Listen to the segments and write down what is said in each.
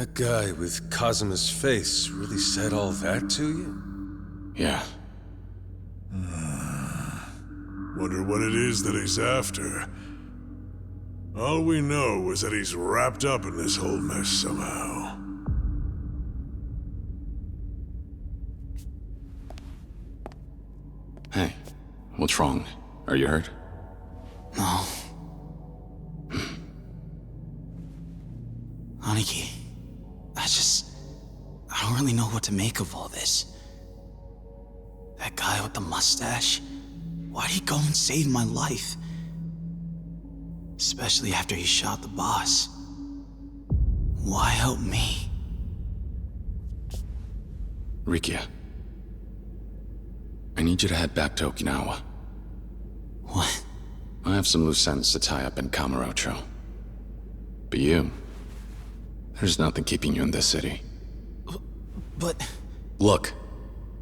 That guy with Kazuma's face really said all that to you? Yeah. Wonder what it is that he's after. All we know is that he's wrapped up in this whole mess somehow. Hey, what's wrong? Are you hurt? No. Aniki, I don't really know what to make of all this. That guy with the mustache, why'd he go and save my life? Especially after he shot the boss. Why help me? Rikia, I need you to head back to Okinawa. What? I have some loose ends to tie up in Kamurocho. But you... there's nothing keeping you in this city. But... Look,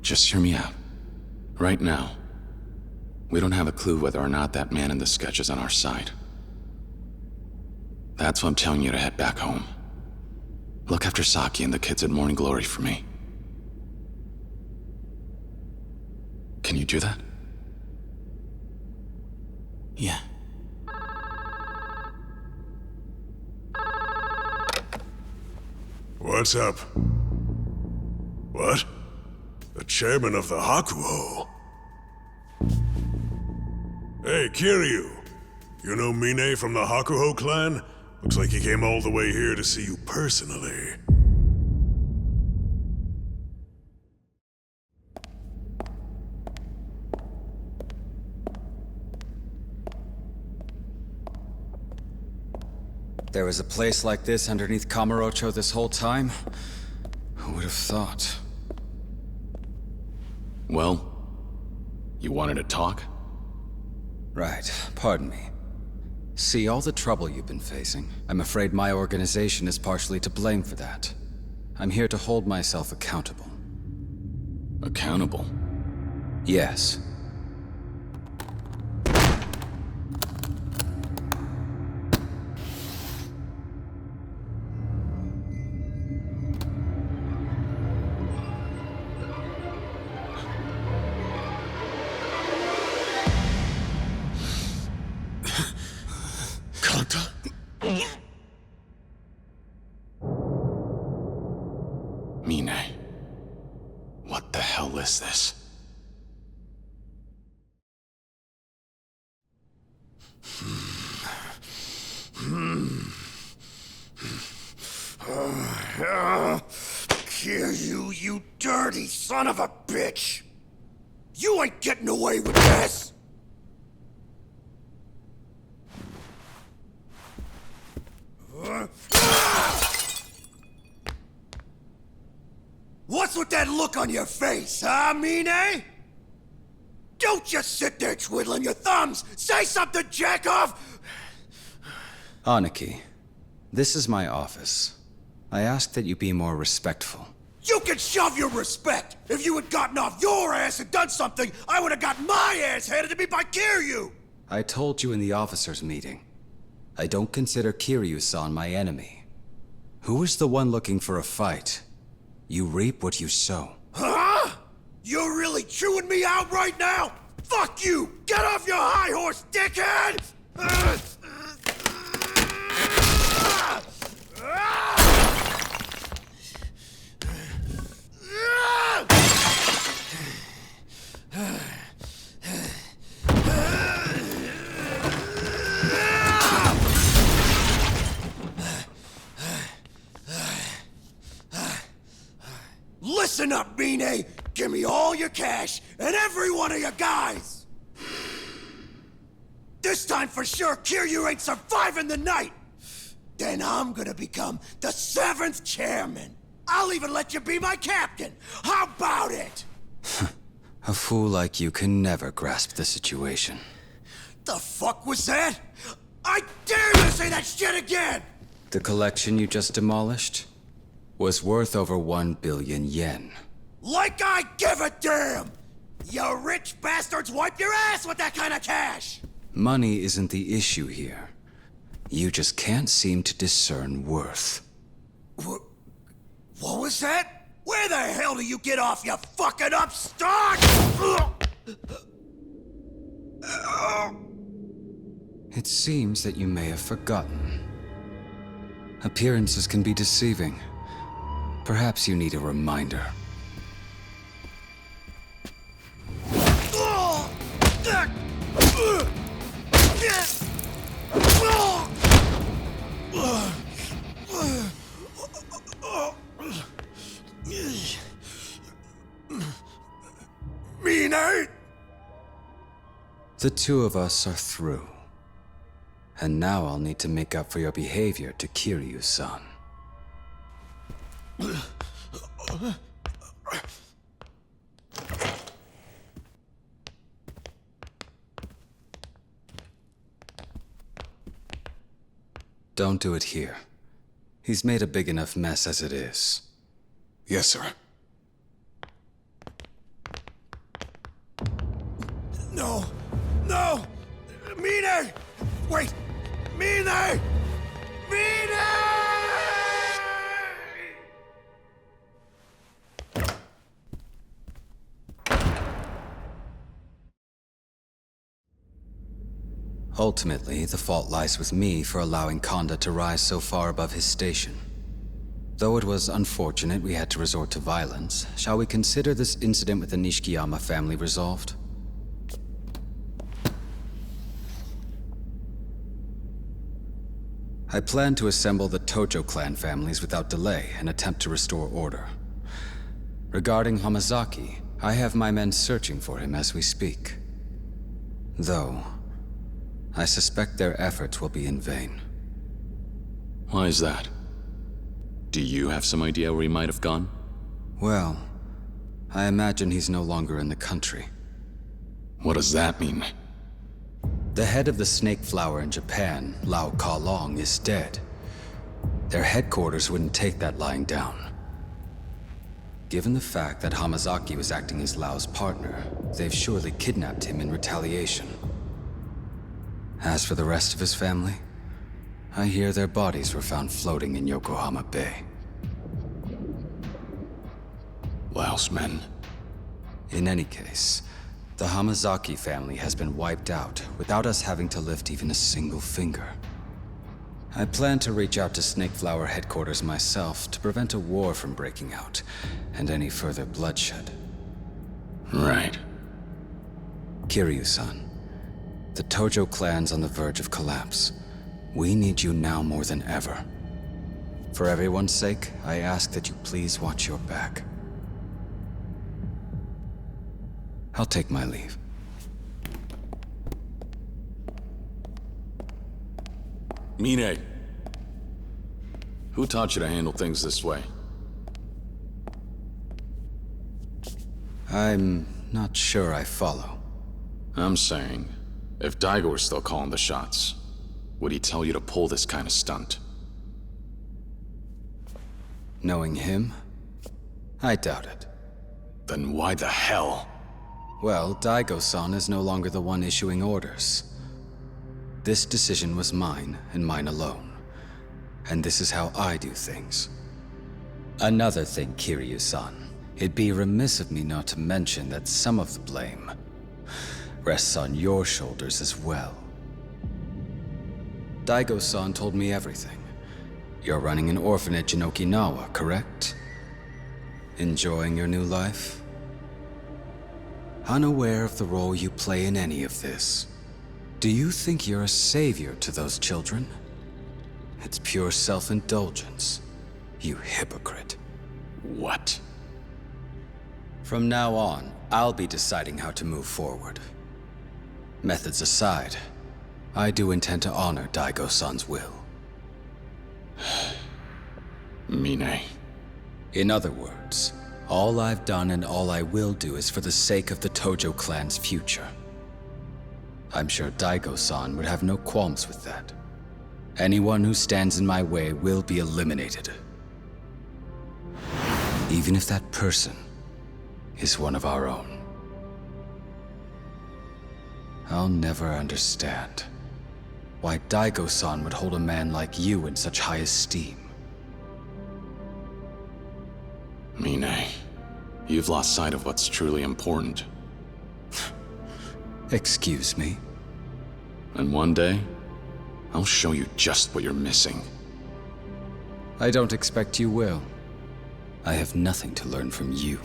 just hear me out. Right now, we don't have a clue whether or not that man in the sketch is on our side. That's why I'm telling you to head back home. Look after Saki and the kids at Morning Glory for me. Can you do that? yeah. What's up? What? The chairman of the Hakuho? Hey, Kiryu! You know Mine from the Hakuho clan? Looks like he came all the way here to see you personally. There was a place like this underneath Kamurocho this whole time? Who would have thought? Well, you wanted to talk? Right, pardon me. See, all the trouble you've been facing, I'm afraid my organization is partially to blame for that. I'm here to hold myself accountable. Accountable? Yes. Mine. What the hell is this? Kiryu, you dirty son of a bitch! You ain't getting away with this! What's with that look on your face, huh, Mine? Don't just sit there twiddling your thumbs! Say something, jackoff! Aniki, this is my office. I ask that you be more respectful. You can shove your respect! If you had gotten off your ass and done something, I would have got my ass handed to me by Kiryu! I told you in the officers' meeting. I don't consider Kiryu-san my enemy. Who is the one looking for a fight? You reap what you sow. Huh? You're really chewing me out right now? Fuck you! Get off your high horse, dickhead! Listen up, Mine! Give me all your cash, and every one of your guys! This time for sure, Kiryu ain't surviving the night! Then I'm gonna become the 7th chairman! I'll even let you be my captain! How about it? A fool like you can never grasp the situation. The fuck was that? I dare you to say that shit again! The collection you just demolished was worth over 1 billion yen. Like I give a damn! You rich bastards wipe your ass with that kind of cash! Money isn't the issue here. You just can't seem to discern worth. What was that? Where the hell do you get off, you fucking upstart? It seems that you may have forgotten. Appearances can be deceiving. Perhaps you need a reminder. Meaner? The two of us are through. And now I'll need to make up for your behavior to Kiryu-san. Don't do it here. He's made a big enough mess as it is. Yes, sir. No! No! Meaner! Wait! Meaner! Meaner! Ultimately, the fault lies with me for allowing Konda to rise so far above his station. Though it was unfortunate we had to resort to violence, shall we consider this incident with the Nishikiyama family resolved? I plan to assemble the Tojo clan families without delay and attempt to restore order. Regarding Hamazaki, I have my men searching for him as we speak. Though, I suspect their efforts will be in vain. Why is that? Do you have some idea where he might have gone? Well, I imagine he's no longer in the country. What does that mean? The head of the snake flower in Japan, Lao Kalong, is dead. Their headquarters wouldn't take that lying down. Given the fact that Hamazaki was acting as Lao's partner, they've surely kidnapped him in retaliation. As for the rest of his family, I hear their bodies were found floating in Yokohama Bay. Laos men. In any case, the Hamazaki family has been wiped out without us having to lift even a single finger. I plan to reach out to Snakeflower headquarters myself to prevent a war from breaking out and any further bloodshed. Right. Kiryu-san, the Tojo clan's on the verge of collapse. We need you now more than ever. For everyone's sake, I ask that you please watch your back. I'll take my leave. Mine. Who taught you to handle things this way? I'm not sure I follow. I'm saying, if Daigo were still calling the shots, would he tell you to pull this kind of stunt? Knowing him, I doubt it. Then why the hell? Well, Daigo-san is no longer the one issuing orders. This decision was mine, and mine alone. And this is how I do things. Another thing, Kiryu-san. It'd be remiss of me not to mention that some of the blame rests on your shoulders as well. Daigo-san told me everything. You're running an orphanage in Okinawa, correct? Enjoying your new life? Unaware of the role you play in any of this, do you think you're a savior to those children? It's pure self-indulgence, you hypocrite. What? From now on, I'll be deciding how to move forward. Methods aside, I do intend to honor Daigo-san's will. Mine. In other words, all I've done and all I will do is for the sake of the Tojo clan's future. I'm sure Daigo-san would have no qualms with that. Anyone who stands in my way will be eliminated. Even if that person is one of our own. I'll never understand why Daigo-san would hold a man like you in such high esteem. You've lost sight of what's truly important. Excuse me? And one day, I'll show you just what you're missing. I don't expect you will. I have nothing to learn from you.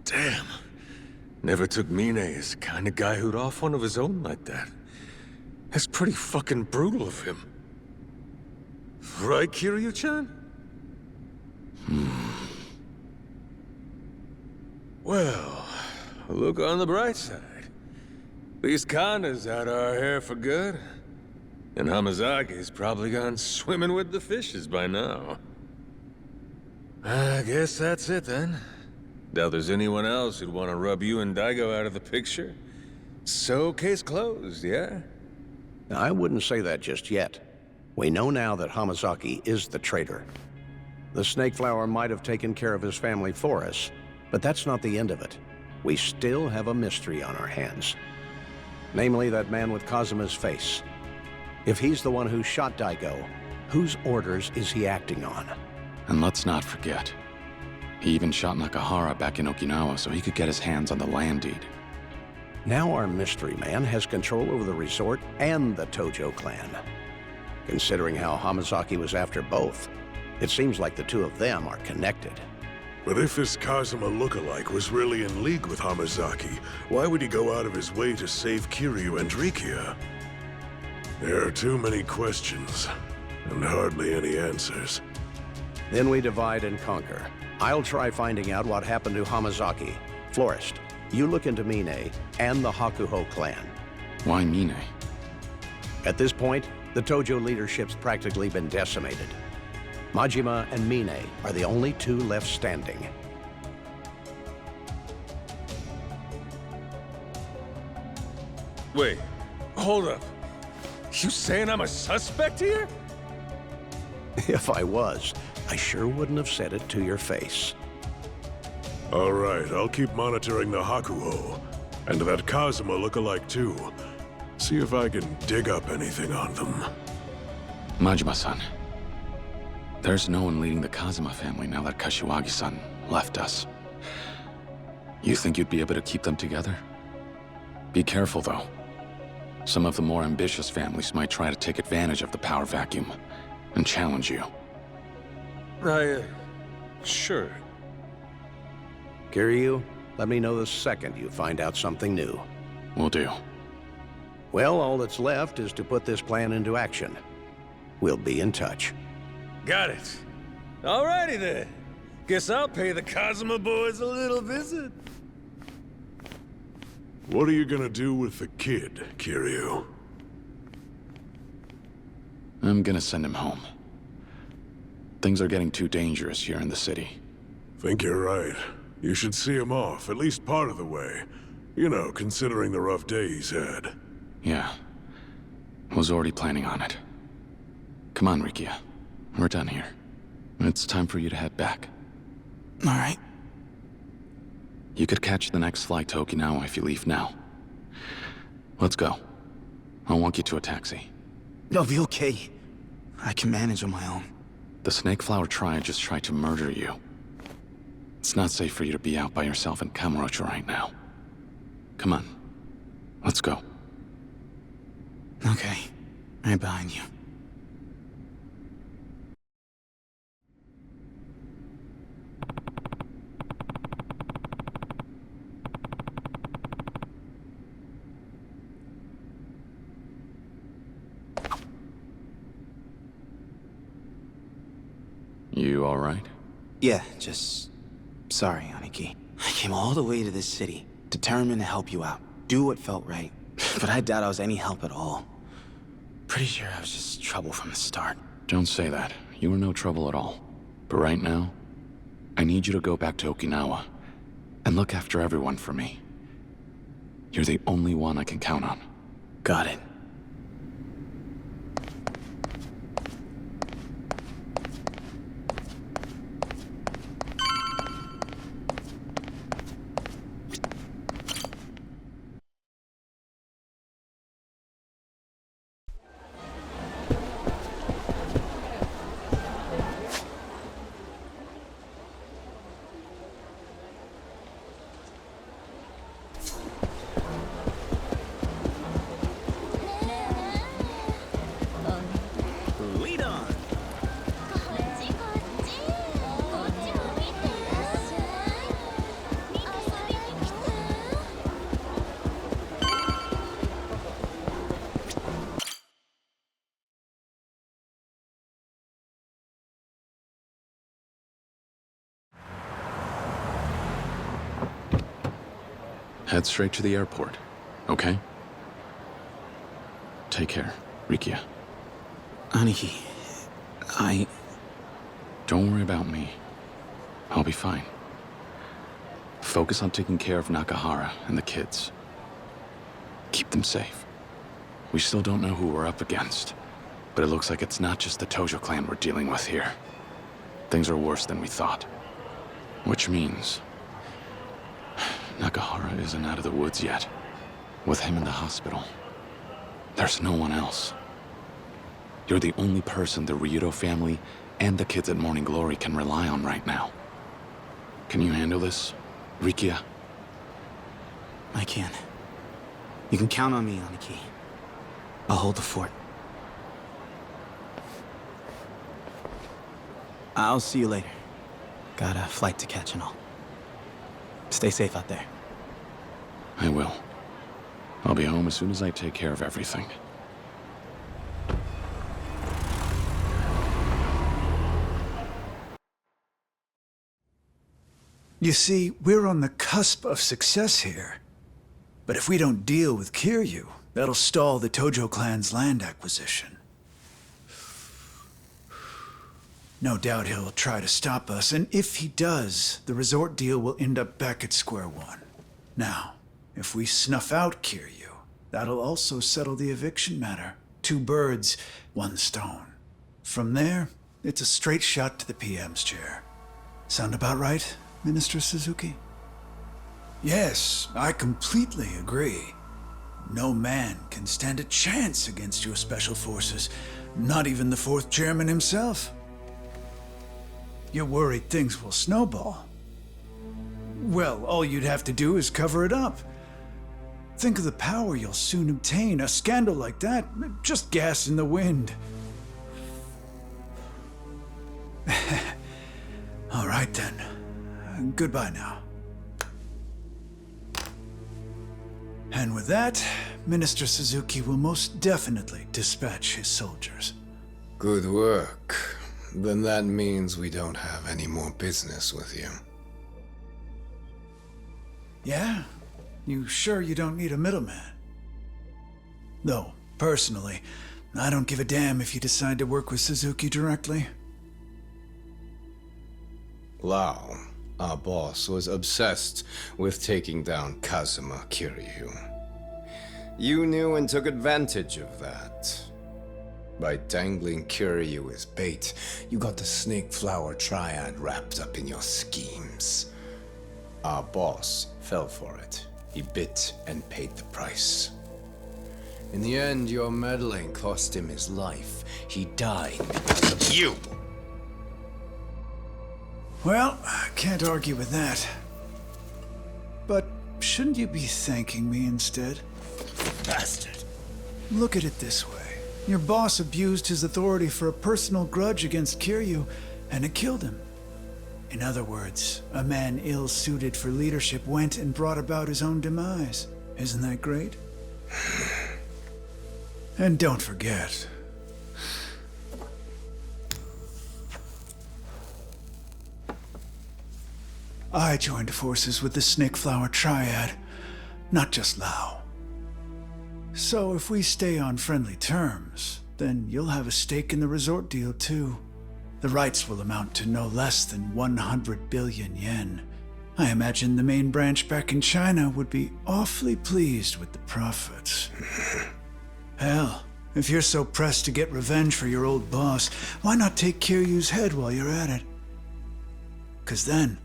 Damn. Never took Mine as the kind of guy who'd off one of his own like that. That's pretty fucking brutal of him. Right, Kiryu-chan? Well, look on the bright side. At least Kanda's out of our hair for good. And Hamazaki's probably gone swimming with the fishes by now. I guess that's it then. Doubt there's anyone else who'd want to rub you and Daigo out of the picture. So, case closed, yeah? I wouldn't say that just yet. We know now that Hamazaki is the traitor. The Snake Flower might have taken care of his family for us, but that's not the end of it. We still have a mystery on our hands. Namely, that man with Kazuma's face. If he's the one who shot Daigo, whose orders is he acting on? And let's not forget, he even shot Nakahara back in Okinawa so he could get his hands on the land deed. Now our mystery man has control over the resort and the Tojo clan. Considering how Hamazaki was after both, it seems like the two of them are connected. But if this Kazuma lookalike was really in league with Hamazaki, why would he go out of his way to save Kiryu and Rikia? There are too many questions, and hardly any answers. Then we divide and conquer. I'll try finding out what happened to Hamazaki. Florist, you look into Mine and the Hakuho clan. Why Mine? At this point, the Tojo leadership's practically been decimated. Majima and Mine are the only two left standing. Wait, hold up. You saying I'm a suspect here? If I was, I sure wouldn't have said it to your face. All right, I'll keep monitoring the Hakuho, and that Kazuma lookalike too. See if I can dig up anything on them. Majima-san, there's no one leading the Kazuma family now that Kashiwagi-san left us. You think you'd be able to keep them together? Be careful, though. Some of the more ambitious families might try to take advantage of the power vacuum and challenge you. Sure. Kiryu, let me know the second you find out something new. Will do. Well, all that's left is to put this plan into action. We'll be in touch. Got it. Alrighty then. Guess I'll pay the Kazuma boys a little visit. What are you gonna do with the kid, Kiryu? I'm gonna send him home. Things are getting too dangerous here in the city. Think you're right. You should see him off, at least part of the way. You know, considering the rough day he's had. Yeah. Was already planning on it. Come on, Rikia. We're done here. It's time for you to head back. All right. You could catch the next flight to Okinawa if you leave now. Let's go. I'll walk you to a taxi. I'll be okay. I can manage on my own. The Snake Flower Triad just tried to murder you. It's not safe for you to be out by yourself in Kamurocho right now. Come on. Let's go. Okay. Right behind you. You all right? Yeah, just... sorry, Aniki. I came all the way to this city, determined to help you out. Do what felt right. But I doubt I was any help at all. Pretty sure I was just trouble from the start. Don't say that. You were no trouble at all. But right now, I need you to go back to Okinawa and look after everyone for me. You're the only one I can count on. Got it. Head straight to the airport, okay? Take care, Rikia. Aniki, Don't worry about me. I'll be fine. Focus on taking care of Nakahara and the kids. Keep them safe. We still don't know who we're up against, but it looks like it's not just the Tojo clan we're dealing with here. Things are worse than we thought. Which means Nakahara isn't out of the woods yet. With him in the hospital, there's no one else. You're the only person the Ryudo family and the kids at Morning Glory can rely on right now. Can you handle this, Rikia? I can. You can count on me, Aniki. I'll hold the fort. I'll see you later. Got a flight to catch and all. Stay safe out there. I will. I'll be home as soon as I take care of everything. You see, we're on the cusp of success here. But if we don't deal with Kiryu, that'll stall the Tojo clan's land acquisition. No doubt he'll try to stop us, and if he does, the resort deal will end up back at square one. Now, if we snuff out Kiryu, that'll also settle the eviction matter. 2 birds, 1 stone. From there, it's a straight shot to the PM's chair. Sound about right, Minister Suzuki? Yes, I completely agree. No man can stand a chance against your special forces, not even the 4th chairman himself. You're worried things will snowball. Well, all you'd have to do is cover it up. Think of the power you'll soon obtain. A scandal like that, just gas in the wind. All right then. Goodbye now. And with that, Minister Suzuki will most definitely dispatch his soldiers. Good work. Then that means we don't have any more business with you. Yeah? You sure you don't need a middleman? Though, personally, I don't give a damn if you decide to work with Suzuki directly. Lao, our boss, was obsessed with taking down Kazuma Kiryu. You knew and took advantage of that. By dangling Kiryu as bait, you got the Snake Flower Triad wrapped up in your schemes. Our boss fell for it. He bit and paid the price. In the end, your meddling cost him his life. He died because of you! Well, I can't argue with that. But shouldn't you be thanking me instead? Bastard. Look at it this way. Your boss abused his authority for a personal grudge against Kiryu, and it killed him. In other words, a man ill-suited for leadership went and brought about his own demise. Isn't that great? And don't forget, I joined forces with the Snake Flower Triad, not just Lao. So if we stay on friendly terms, then you'll have a stake in the resort deal too. The rights will amount to no less than 100 billion yen. I imagine the main branch back in China would be awfully pleased with the profits. Hell, if you're so pressed to get revenge for your old boss, why not take Kiryu's head while you're at it? 'Cause then,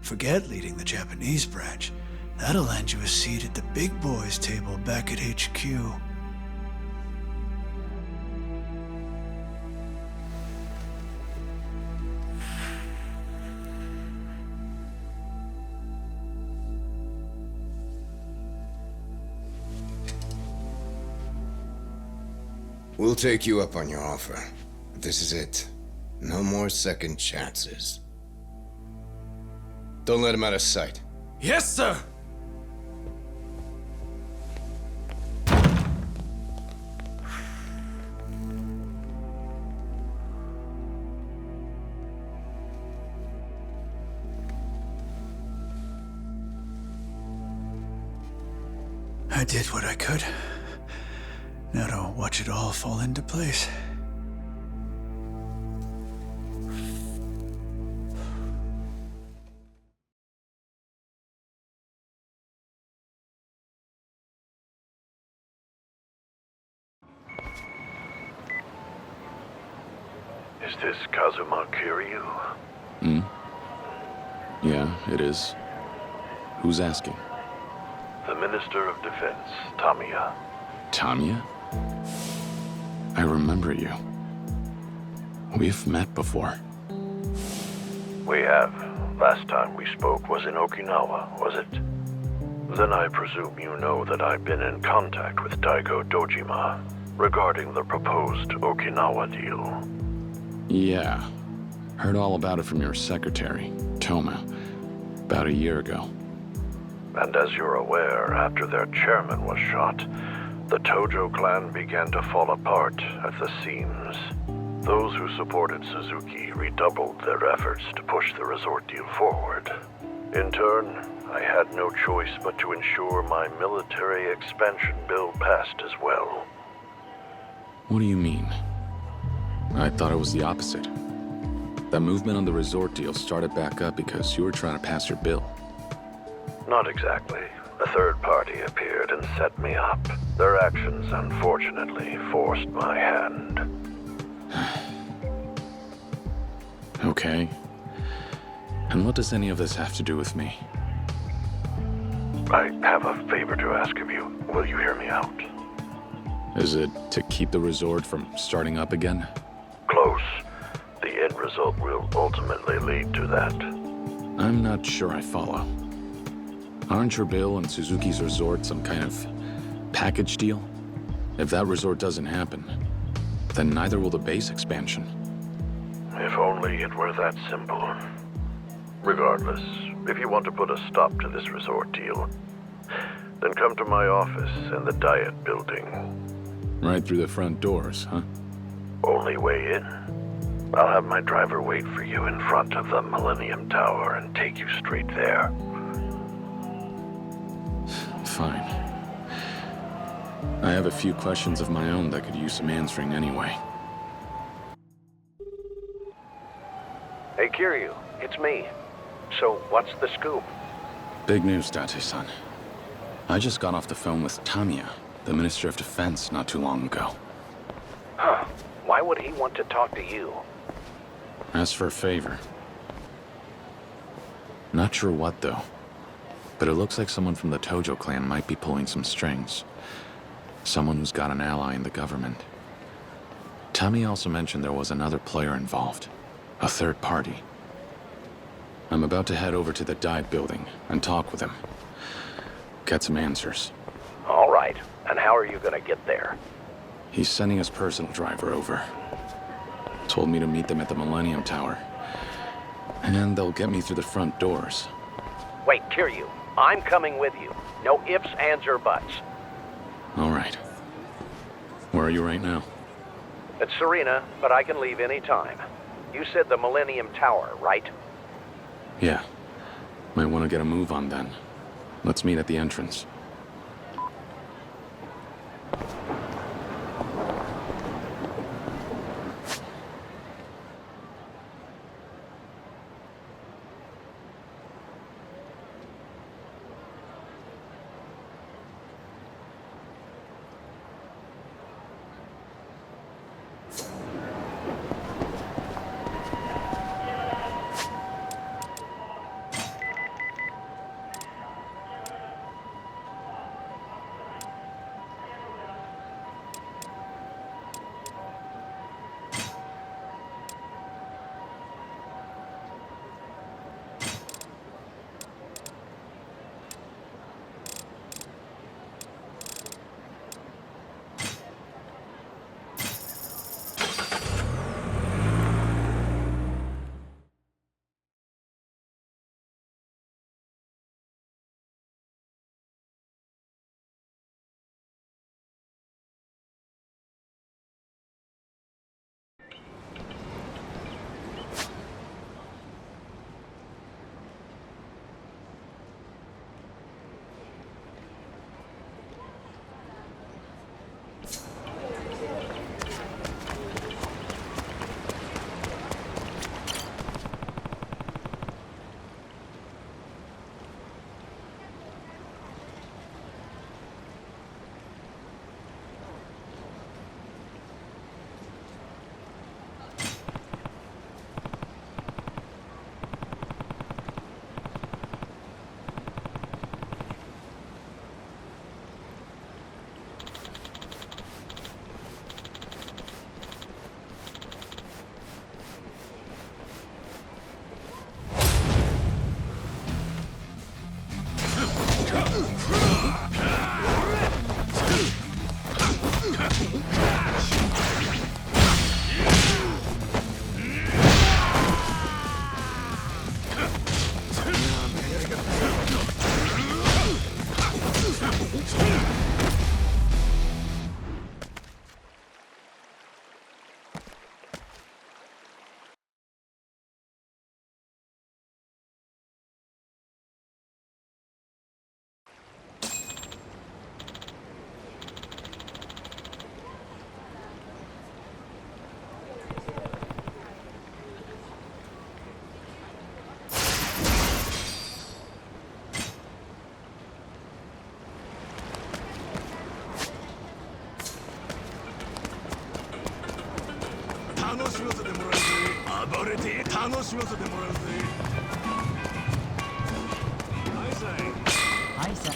forget leading the Japanese branch. That'll land you a seat at the big boys' table back at HQ. We'll take you up on your offer. This is it. No more second chances. Don't let him out of sight. Yes, sir! I did what I could. Now to watch it all fall into place. Is this Kazuma Kiryu? Yeah, it is. Who's asking? The Minister of Defense, Tamiya. Tanya? I remember you. We've met before. We have. Last time we spoke was in Okinawa, was it? Then I presume you know that I've been in contact with Daigo Dojima regarding the proposed Okinawa deal. Yeah. Heard all about it from your secretary, Toma, about a year ago. And as you're aware, after their chairman was shot, the Tojo clan began to fall apart at the seams. Those who supported Suzuki redoubled their efforts to push the resort deal forward. In turn, I had no choice but to ensure my military expansion bill passed as well. What do you mean? I thought it was the opposite. That movement on the resort deal started back up because you were trying to pass your bill. Not exactly. A third party appeared and set me up. Their actions, unfortunately, forced my hand. Okay. And what does any of this have to do with me? I have a favor to ask of you. Will you hear me out? Is it to keep the resort from starting up again? Close. The end result will ultimately lead to that. I'm not sure I follow. Aren't your bill and Suzuki's resort some kind of package deal? If that resort doesn't happen, then neither will the base expansion. If only it were that simple. Regardless, if you want to put a stop to this resort deal, then come to my office in the Diet Building. Right through the front doors, huh? Only way in. I'll have my driver wait for you in front of the Millennium Tower and take you straight there. Fine. I have a few questions of my own that could use some answering anyway. Hey, Kiryu, it's me. So, what's the scoop? Big news, Date-san. I just got off the phone with Tamiya, the Minister of Defense, not too long ago. Huh. Why would he want to talk to you? Asked for a favor. Not sure what, though. But it looks like someone from the Tojo clan might be pulling some strings. Someone who's got an ally in the government. Tamiya also mentioned there was another player involved. A third party. I'm about to head over to the Diet Building and talk with him. Get some answers. All right. And how are you gonna get there? He's sending his personal driver over. Told me to meet them at the Millennium Tower. And they'll get me through the front doors. Wait, Kiryu, I'm coming with you. No ifs, ands, or buts. All right. Where are you right now? It's Serena, but I can leave any time. You said the Millennium Tower, right? Yeah. Might want to get a move on then. Let's meet at the entrance. しませてもらうぜ。暴れて楽しませてもらうぜ。はいさい。はいさ。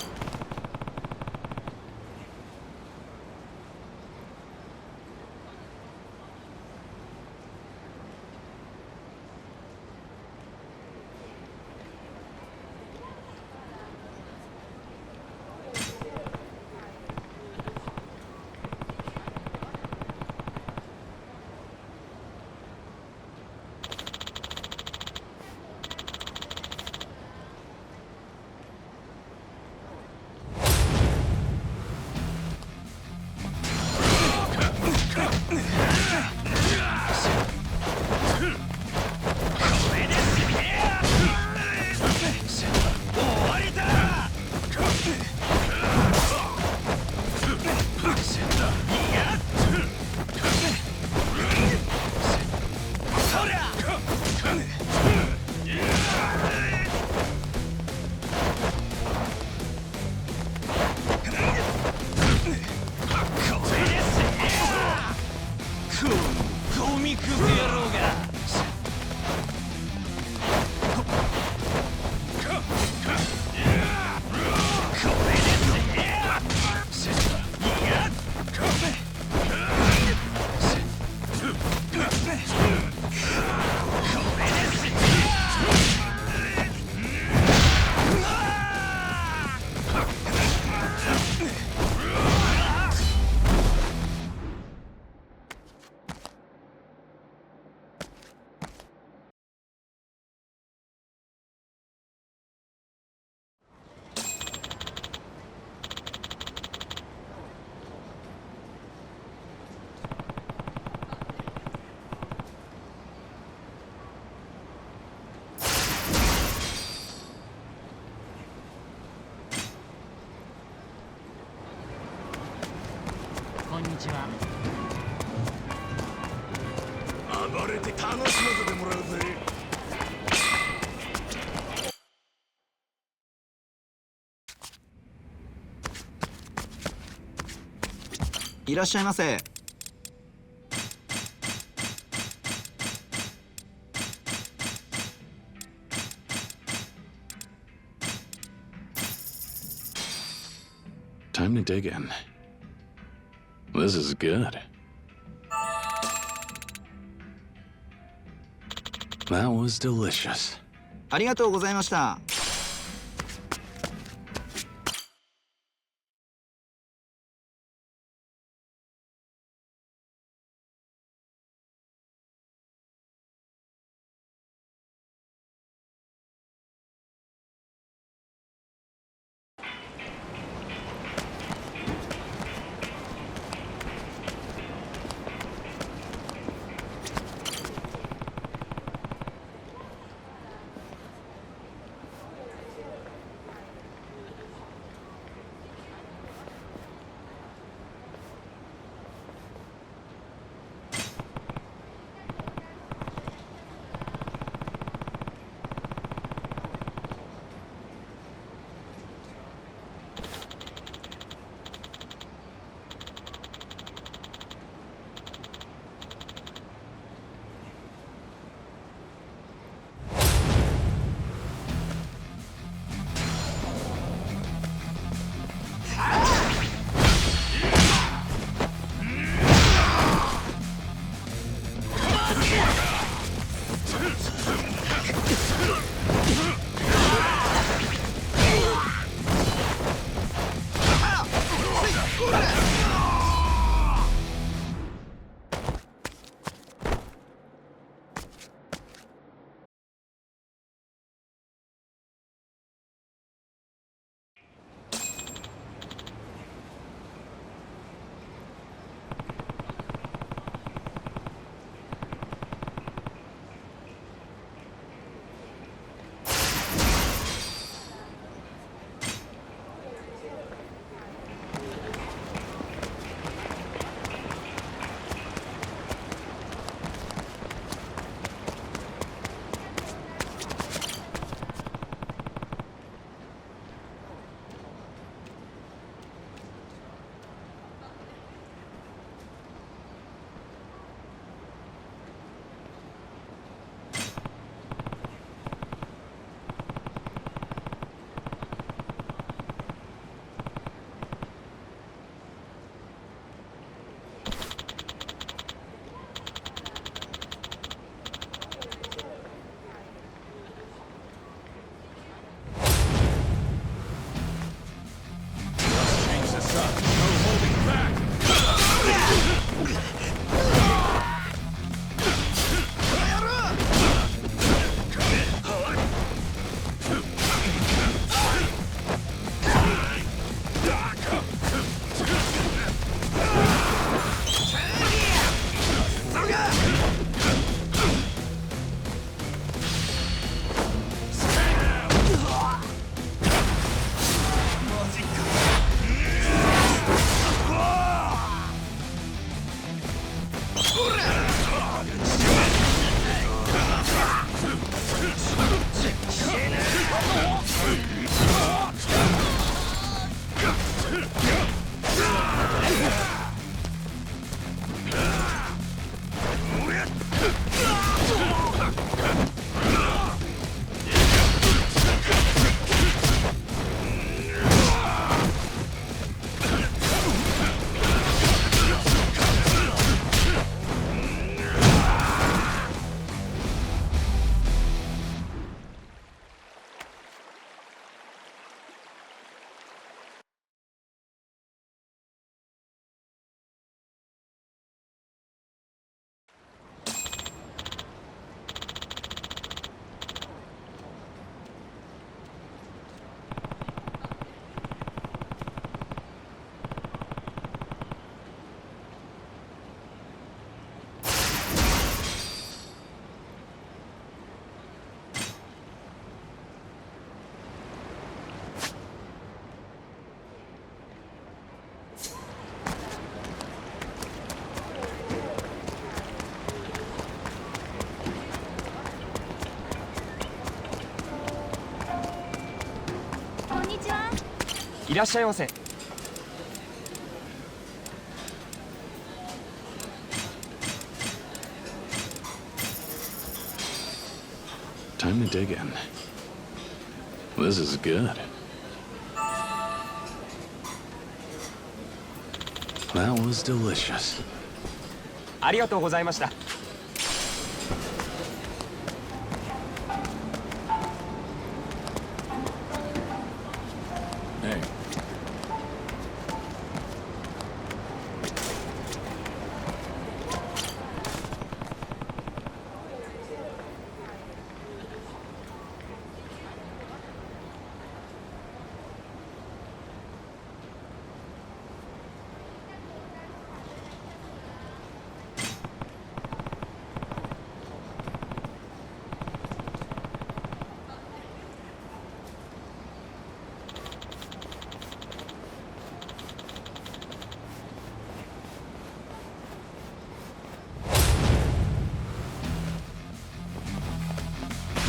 こんにちは。暴れて楽しませてもらうぜ。いらっしゃいませ。Time to dig in. This is good. That was delicious. ありがとうございました。いらっしゃいませ。 Time to dig in. This is good. That was delicious. ありがとうございました。 Hey.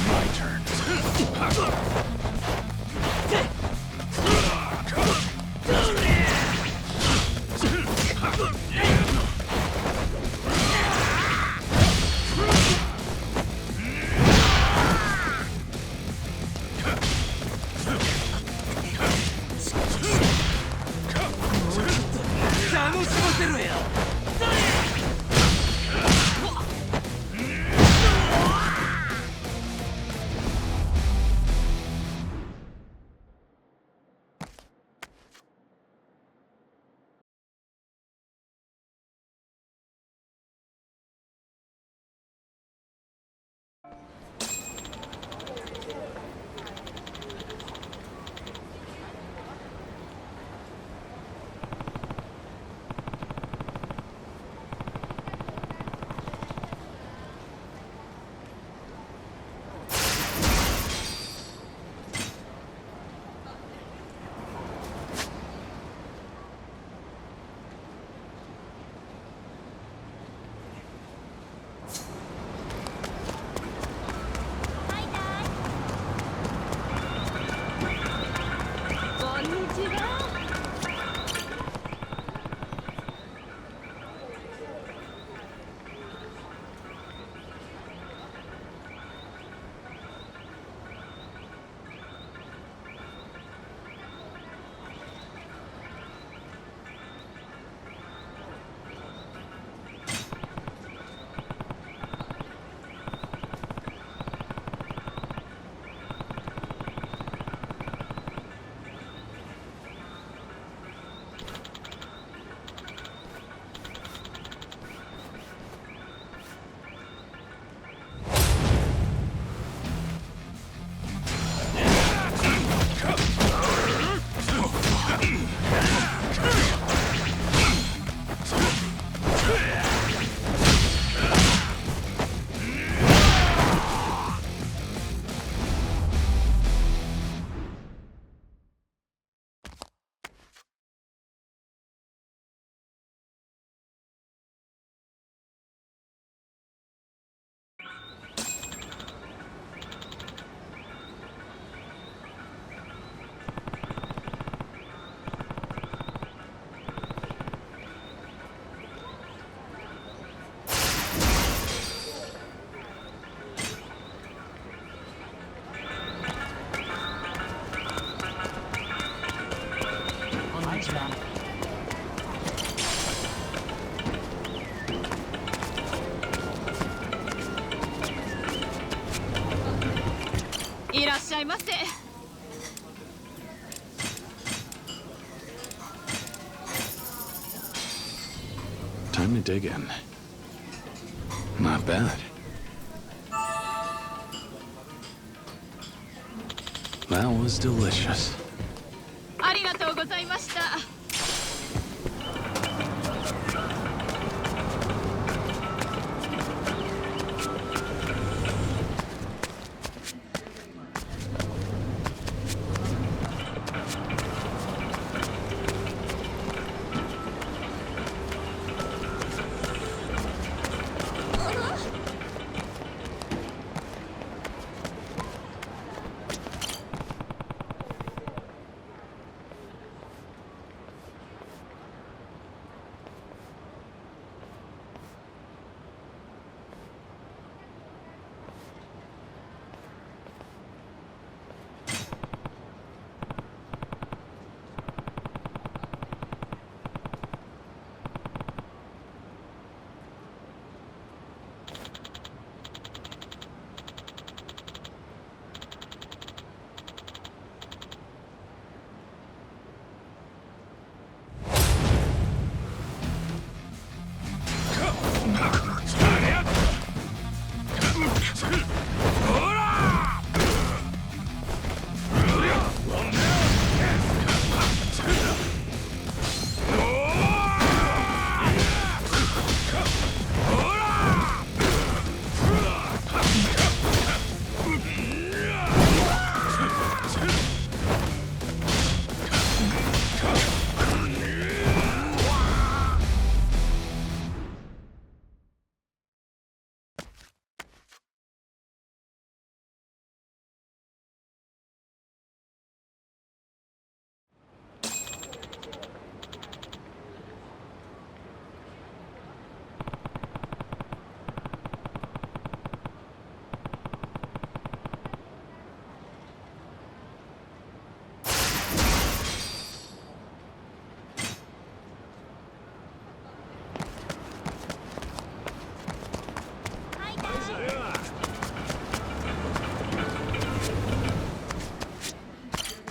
My turn. Time to dig in. Not bad. That was delicious. ありがとうございました。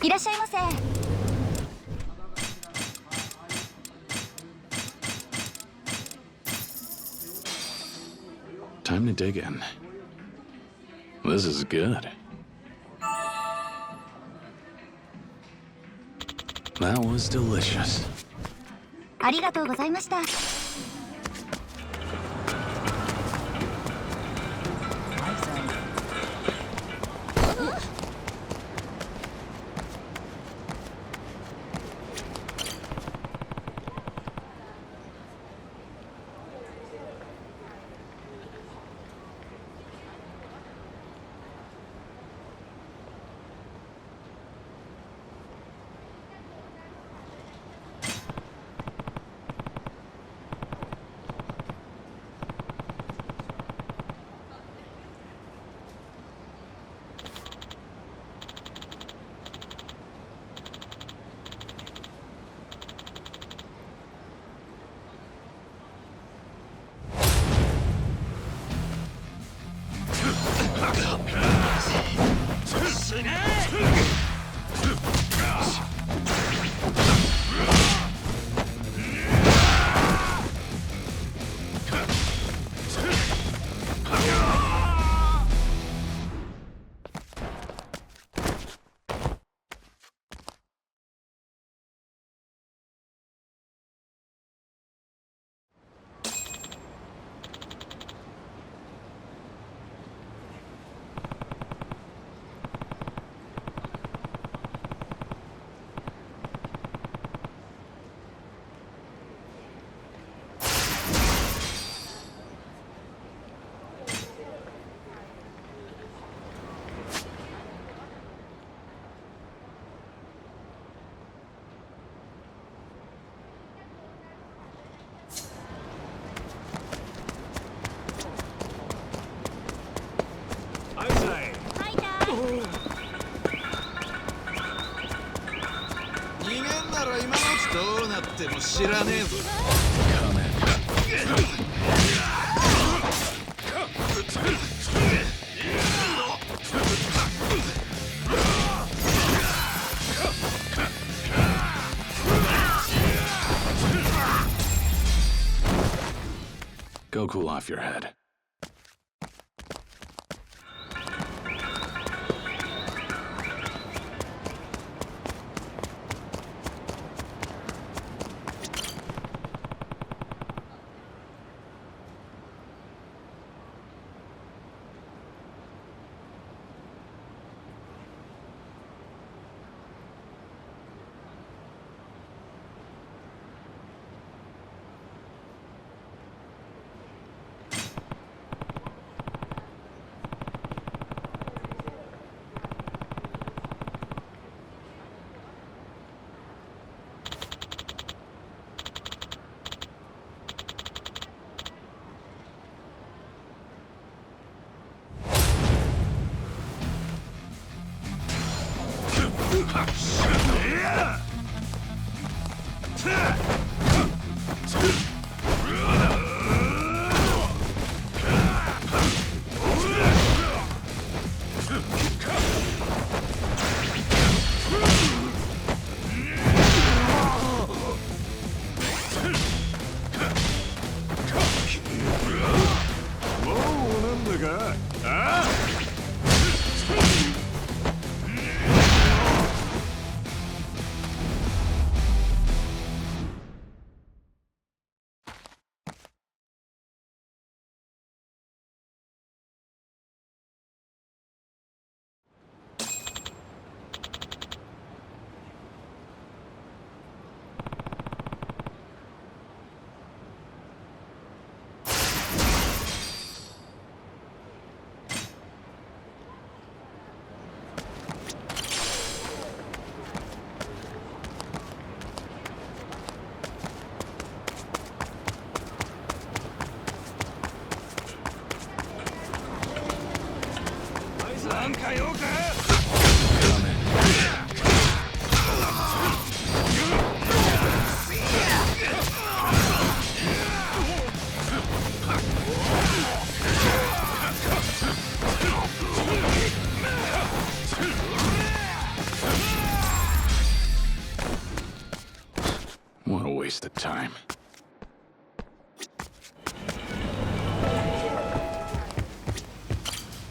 いらっしゃいませ。Time to dig in. This is good. That was delicious. ありがとうございました。知らねえぞ。Go cool off your head.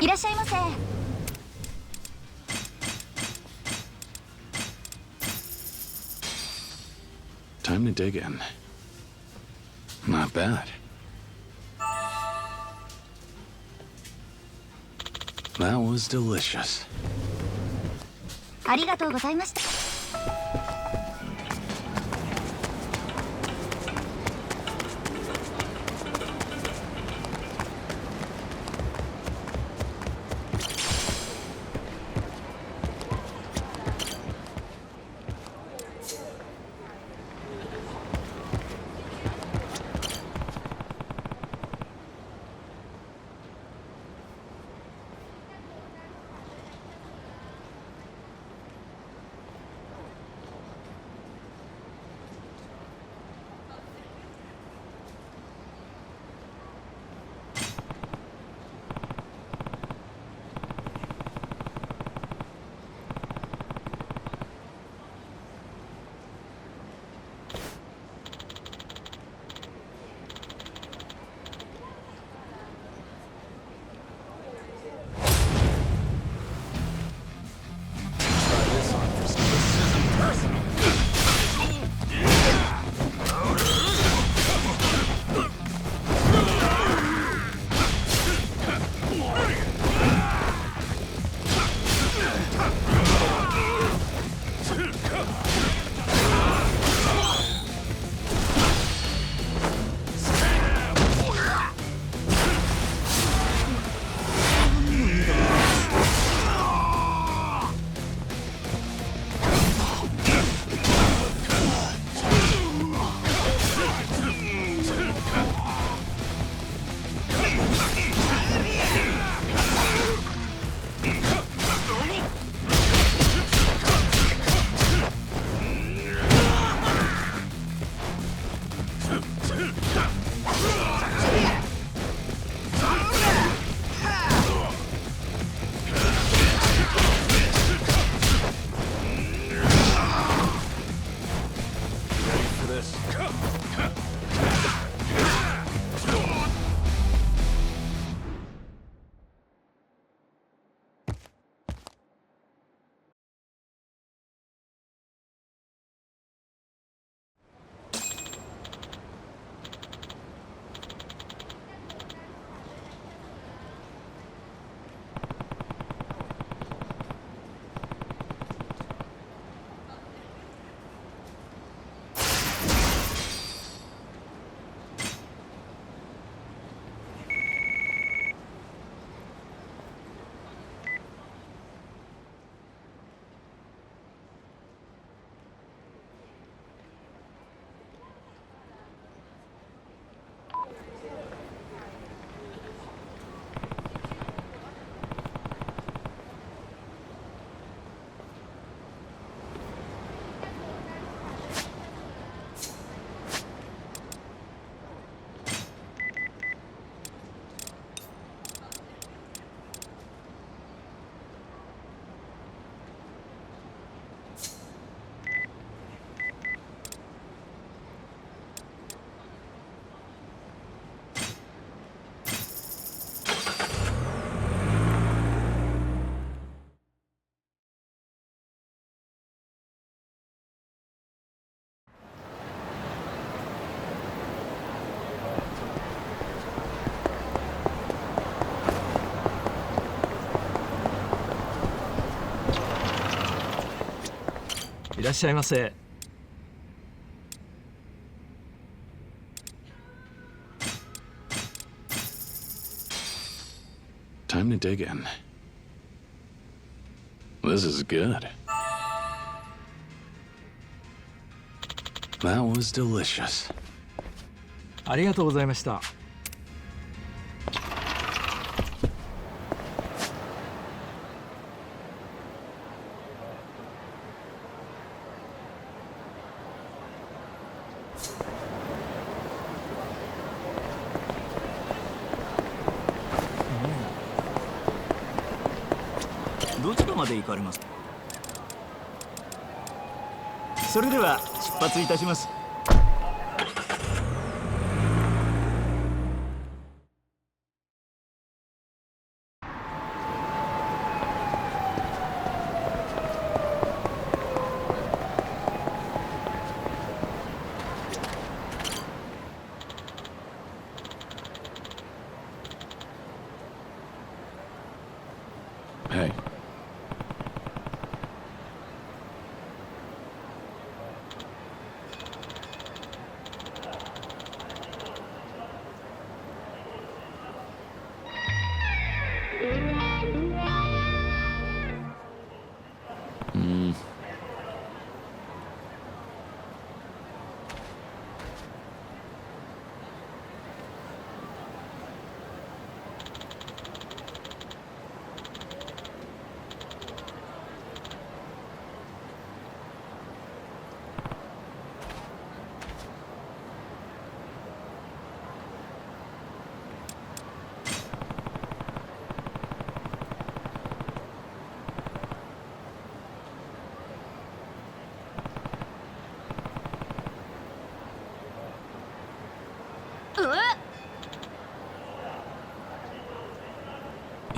いらっしゃいませ。 Time to dig in. Not bad. That was delicious. ありがとうございました。 いらっしゃいませ。Time to dig in. This is good. That was delicious. ありがとうございました。どちらまで行かれますか？それでは出発いたします。Hey.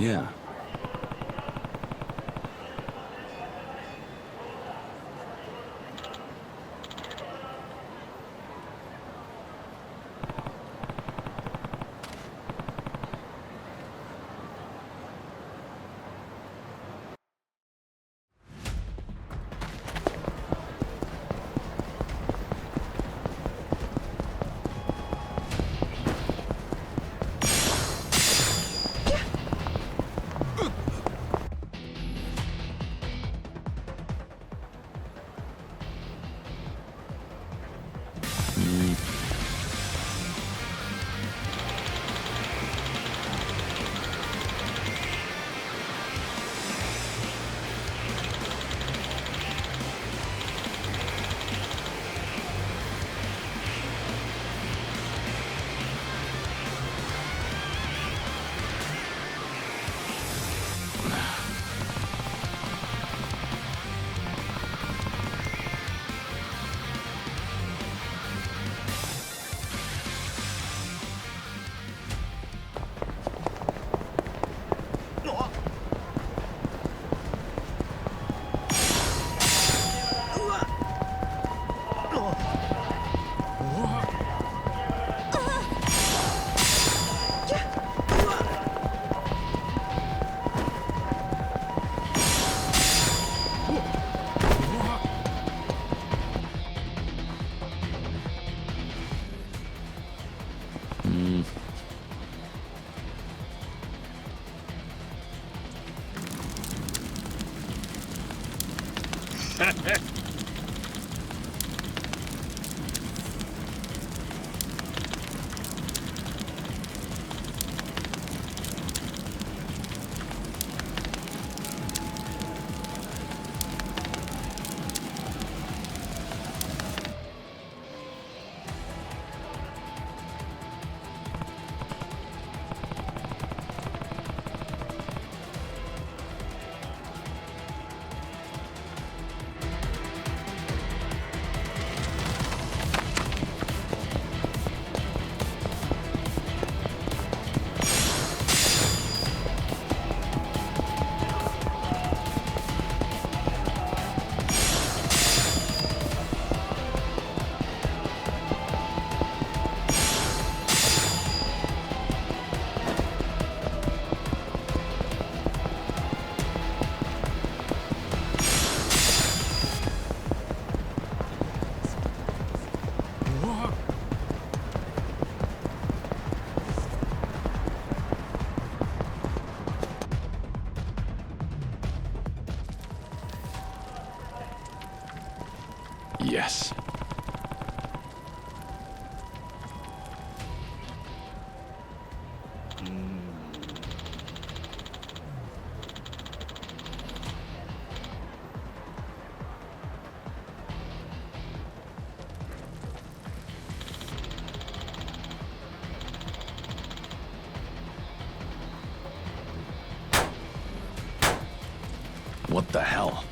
Yeah. Yes. What the hell?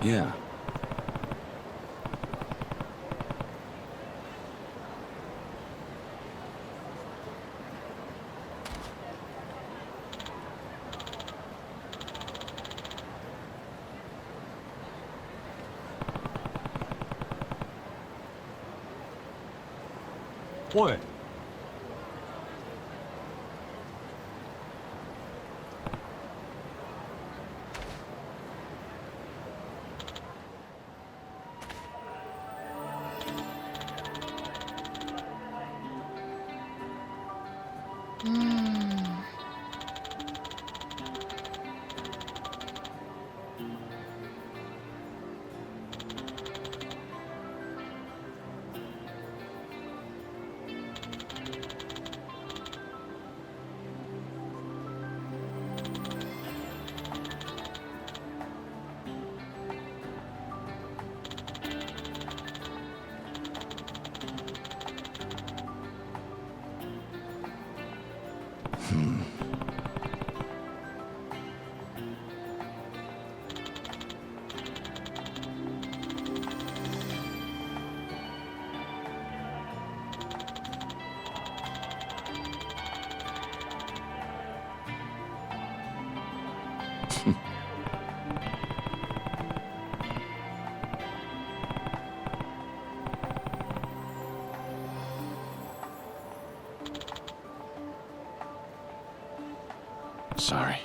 Yeah. Oi. Sorry.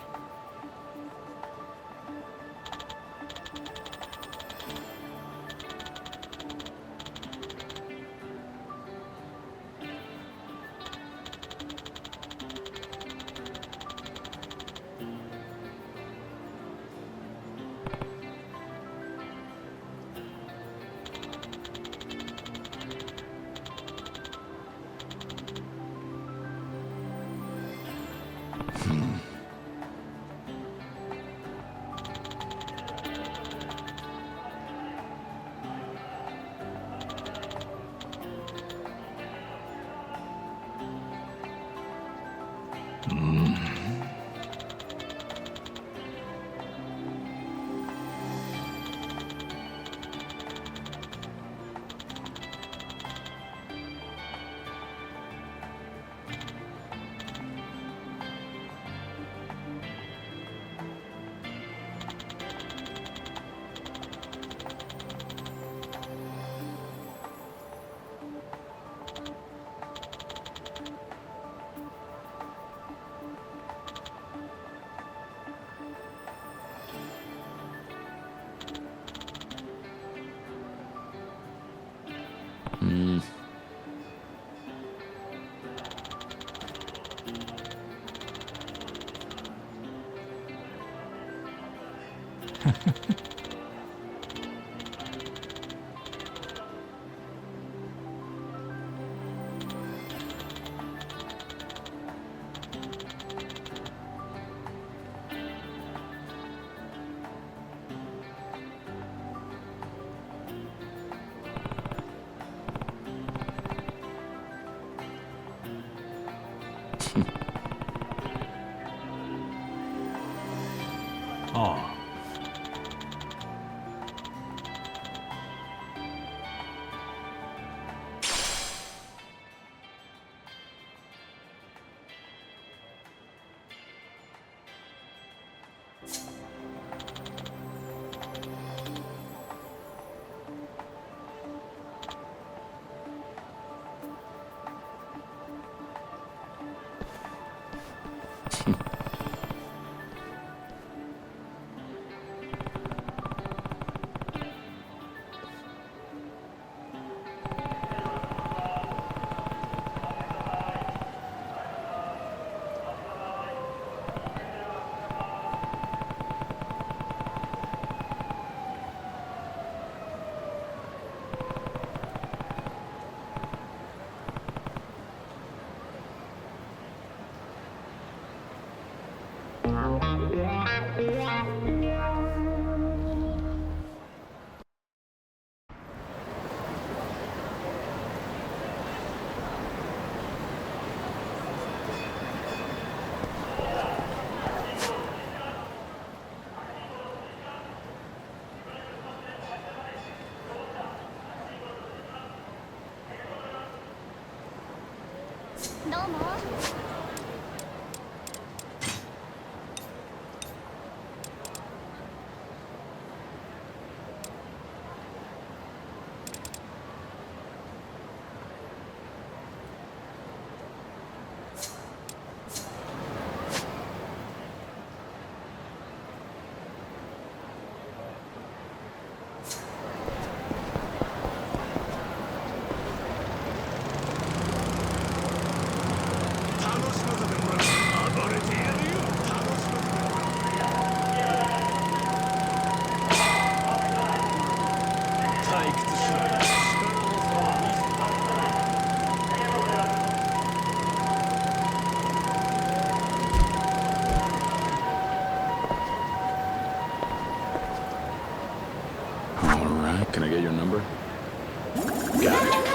Ah. Alright, can I get your number? Got it.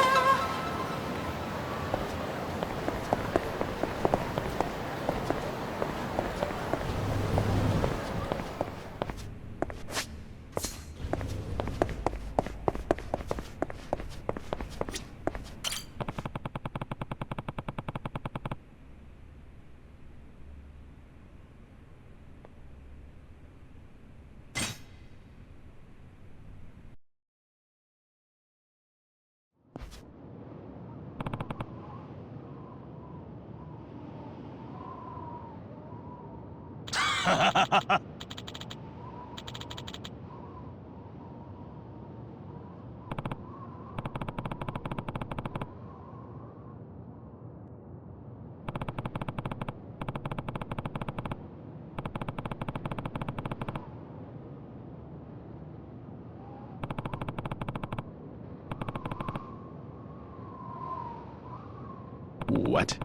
What?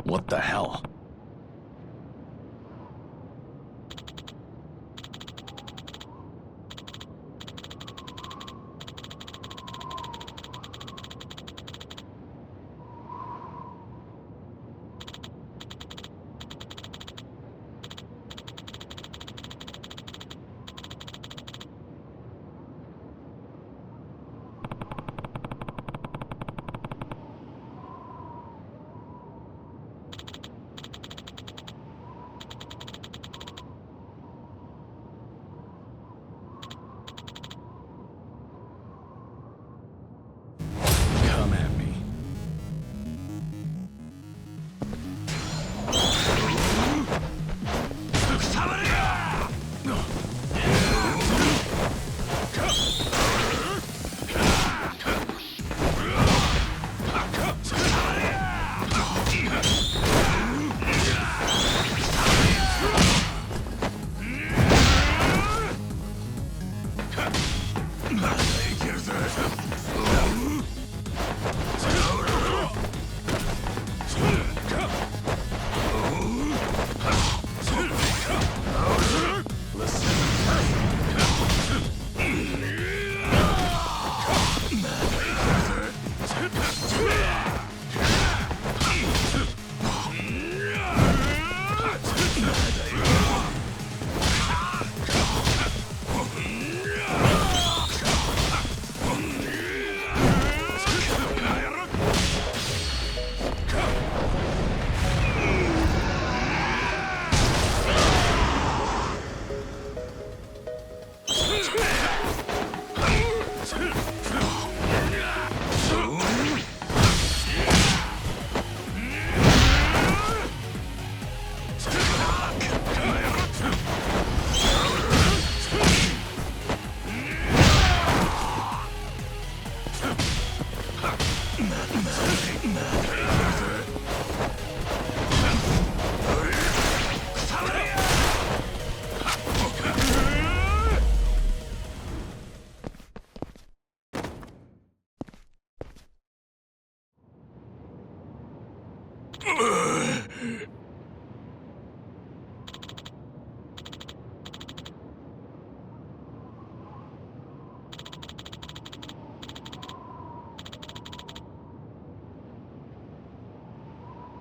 What the hell?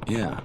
Yeah.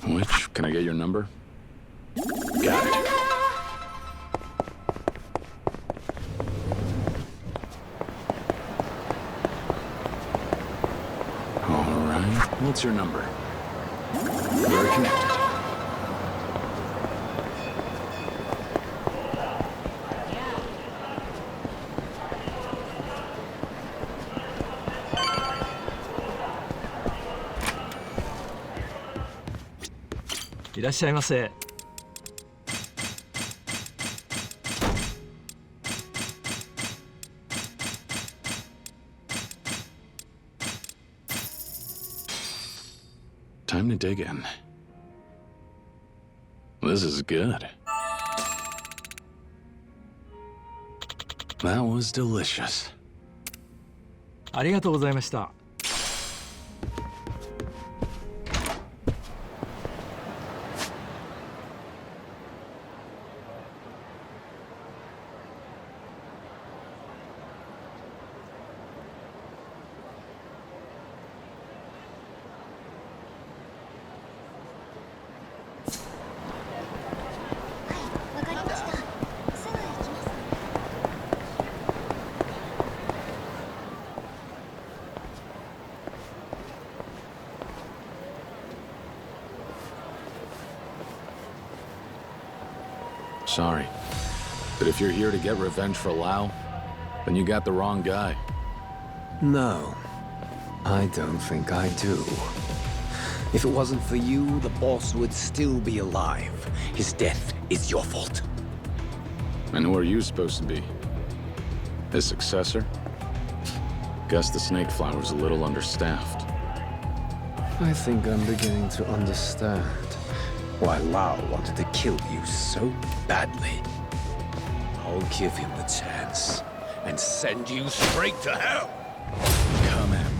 Which? Can I get your number? Got it. All right. What's your number? We're connected.いらっしゃいませ。Time to dig in. This is good. That was delicious. ありがとうございました。わかりました。すぐ行きます。Sorry. But if you're here to get revenge for Lau, then you got the wrong guy. No, I don't think I do. If it wasn't for you, the boss would still be alive. His death is your fault. And who are you supposed to be? His successor? Guess the Snake Flower's a little understaffed. I think I'm beginning to understand why Lau wanted to kill you so badly. I'll give him the chance and send you straight to hell. Come at me.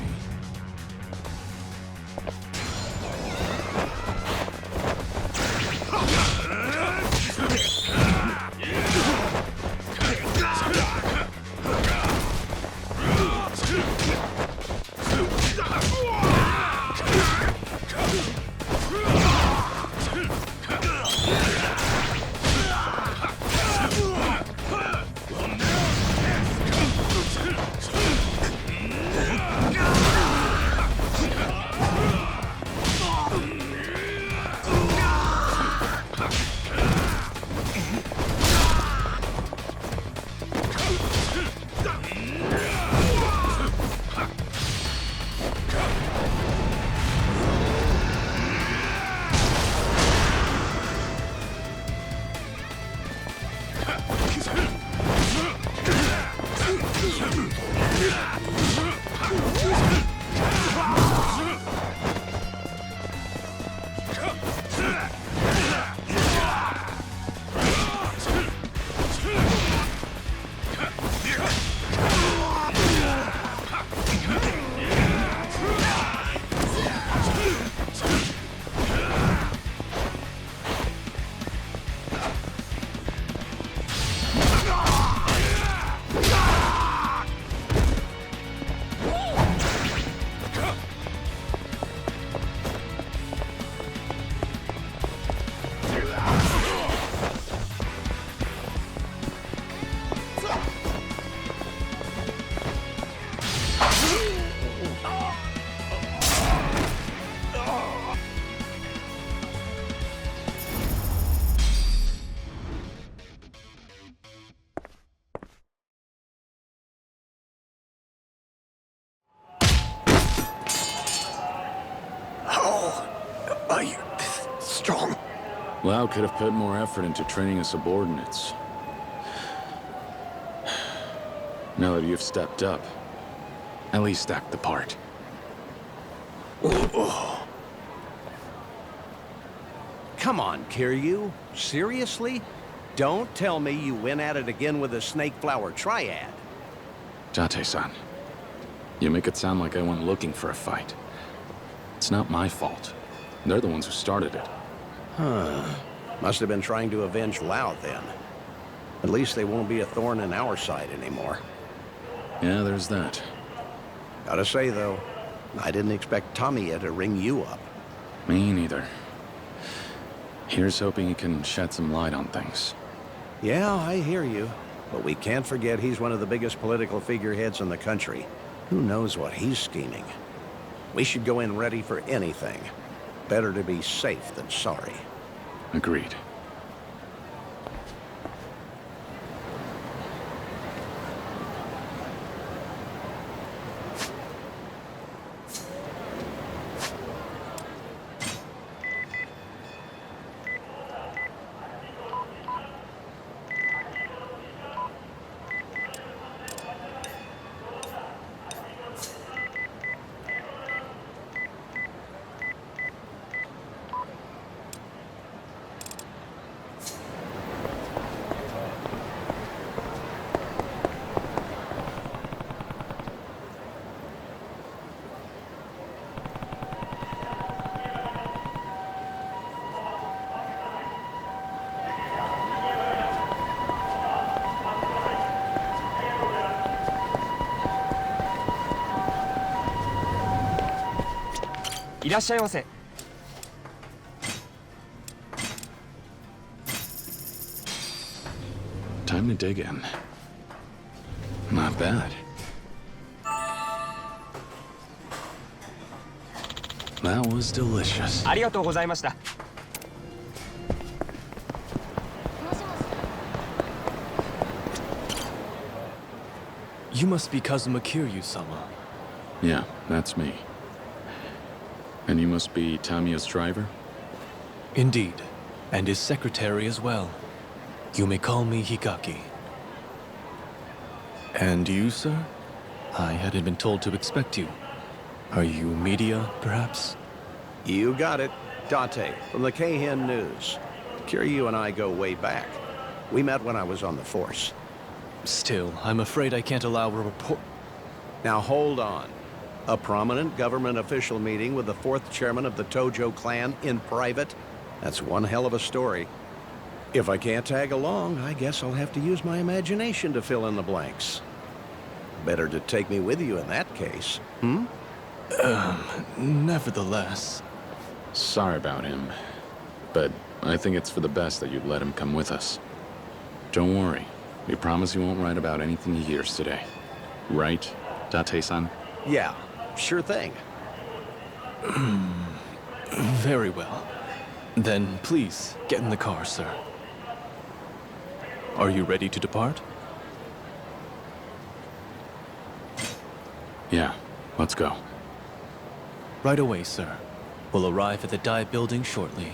Lau could have put more effort into training his subordinates. Now that you've stepped up, at least act the part. Come on, Kiryu. Seriously? Don't tell me you went at it again with the Snake Flower Triad. Date-san, you make it sound like I went looking for a fight. It's not my fault. They're the ones who started it. Huh. Must have been trying to avenge Lau then. At least they won't be a thorn in our side anymore. Yeah, there's that. Gotta say, though, I didn't expect Tamiya to ring you up. Me neither. Here's hoping he can shed some light on things. Yeah, I hear you. But we can't forget he's one of the biggest political figureheads in the country. Who knows what he's scheming? We should go in ready for anything. Better to be safe than sorry. Agreed. Time to dig in. Not bad. That was delicious. ありがとうございました。You must be Kazuma Kiryu-sama. Yeah, that's me. And you must be Tamiya's driver? Indeed, and his secretary as well. You may call me Higaki. And you, sir? I hadn't been told to expect you. Are you media, perhaps? You got it. Date, from the Keihin News. Kiryu and I go way back. We met when I was on the force. Still, I'm afraid I can't allow a report. Now hold on. A prominent government official meeting with the 4th chairman of the Tojo clan in private? That's one hell of a story. If I can't tag along, I guess I'll have to use my imagination to fill in the blanks. Better to take me with you in that case, hmm? Nevertheless. Sorry about him, but I think it's for the best that you'd let him come with us. Don't worry. We promise you won't write about anything he hears today. Right, Date-san? Yeah, sure thing. Very well. Then please, get in the car, sir. Are you ready to depart? Yeah, let's go. Right away, sir. We'll arrive at the Dai building shortly.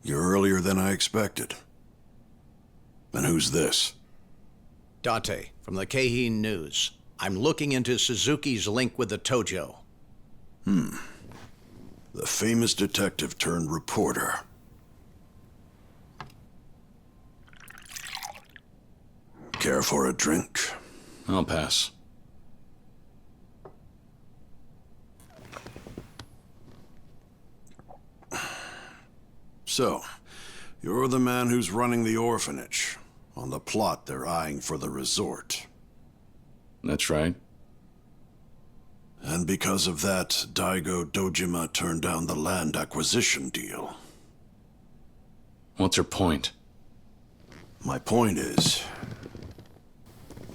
You're earlier than I expected. And who's this? Date, from the Keihin News. I'm looking into Suzuki's link with the Tojo. The famous detective turned reporter. Care for a drink? I'll pass. So, You're the man who's running the orphanage. On the plot they're eyeing for the resort. That's right. And because of that, Daigo Dojima turned down the land acquisition deal. What's your point? My point is,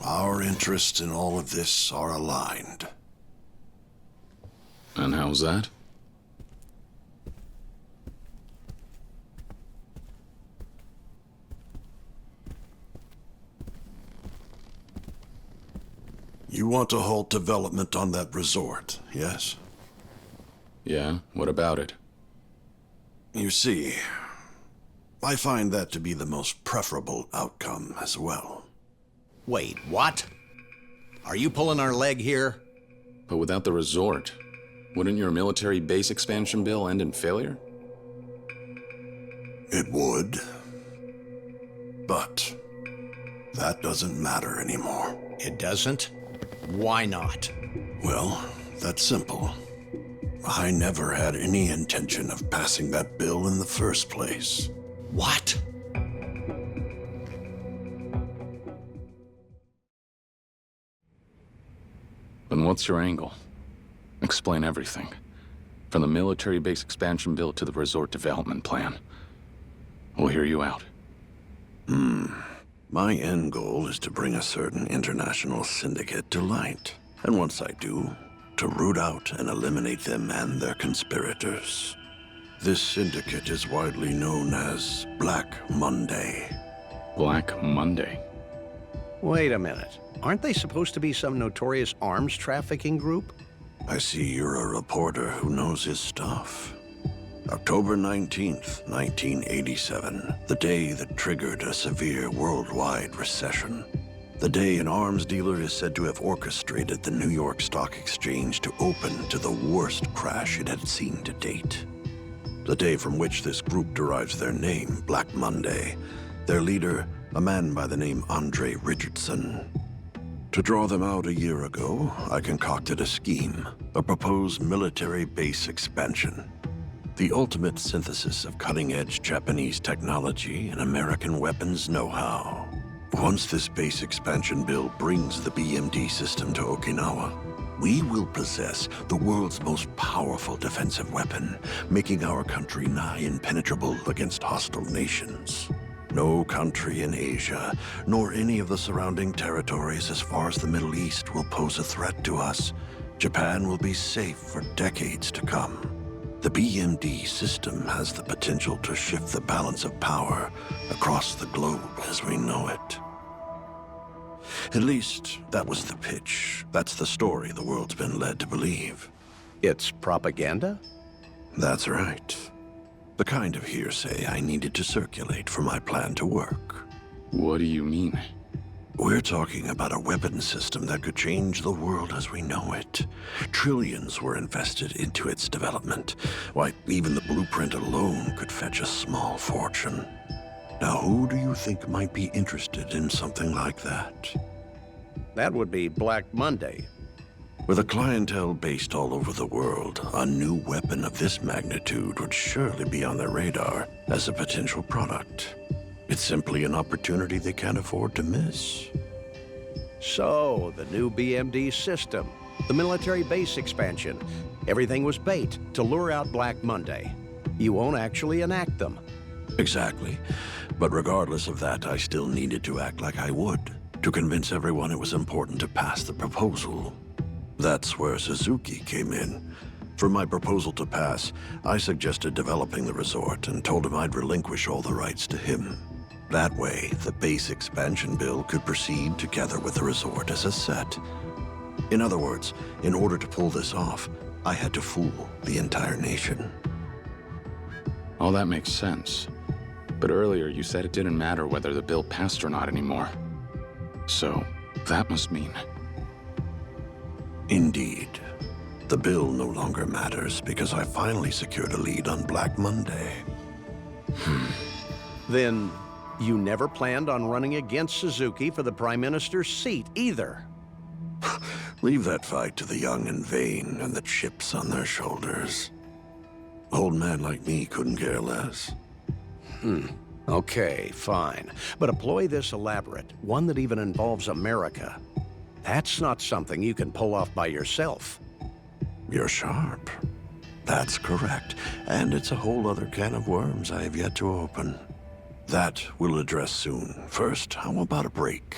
our interests in all of this are aligned. And how's that? You want to halt development on that resort, yes? Yeah, what about it? You see, I find that to be the most preferable outcome as well. Wait, what? Are you pulling our leg here? But without the resort, wouldn't your military base expansion bill end in failure? It would. But that doesn't matter anymore. It doesn't? Why not? Well, that's simple. I never had any intention of passing that bill in the first place. What? Then what's your angle? Explain everything. From the military base expansion bill to the resort development plan. We'll hear you out. My end goal is to bring a certain international syndicate to light. And once I do, to root out and eliminate them and their conspirators. This syndicate is widely known as Black Monday. Black Monday? Wait a minute. Aren't they supposed to be some notorious arms trafficking group? I see you're a reporter who knows his stuff. October 19th, 1987, the day that triggered a severe worldwide recession. The day an arms dealer is said to have orchestrated the New York Stock Exchange to open to the worst crash it had seen to date. The day from which this group derives their name, Black Monday. Their leader, a man by the name Andre Richardson. To draw them out a year ago, I concocted a scheme, a proposed military base expansion. The ultimate synthesis of cutting-edge Japanese technology and American weapons know-how. Once this base expansion bill brings the BMD system to Okinawa, we will possess the world's most powerful defensive weapon, making our country nigh impenetrable against hostile nations. No country in Asia, nor any of the surrounding territories as far as the Middle East will pose a threat to us. Japan will be safe for decades to come. The BMD system has the potential to shift the balance of power across the globe as we know it. At least, that was the pitch. That's the story the world's been led to believe. It's propaganda? That's right. The kind of hearsay I needed to circulate for my plan to work. What do you mean? We're talking about a weapon system that could change the world as we know it. Trillions were invested into its development. Why, even the blueprint alone could fetch a small fortune. Now, who do you think might be interested in something like that? That would be Black Monday. With a clientele based all over the world, a new weapon of this magnitude would surely be on their radar as a potential product. It's simply an opportunity they can't afford to miss. So, the new BMD system, the military base expansion, everything was bait to lure out Black Monday. You won't actually enact them. Exactly. But regardless of that, I still needed to act like I would, to convince everyone it was important to pass the proposal. That's where Suzuki came in. For my proposal to pass, I suggested developing the resort and told him I'd relinquish all the rights to him. That way, the base expansion bill could proceed together with the resort as a set. In other words, in order to pull this off, I had to fool the entire nation. All that makes sense. But earlier you said it didn't matter whether the bill passed or not anymore. So, that must mean... Indeed. The bill no longer matters because I finally secured a lead on Black Monday. Then, you never planned on running against Suzuki for the Prime Minister's seat, either. Leave that fight to the young and vain and the chips on their shoulders. Old man like me couldn't care less. Okay, fine. But a ploy this elaborate, one that even involves America, that's not something you can pull off by yourself. You're sharp. That's correct. And it's a whole other can of worms I have yet to open. That we'll address soon. First, how about a break?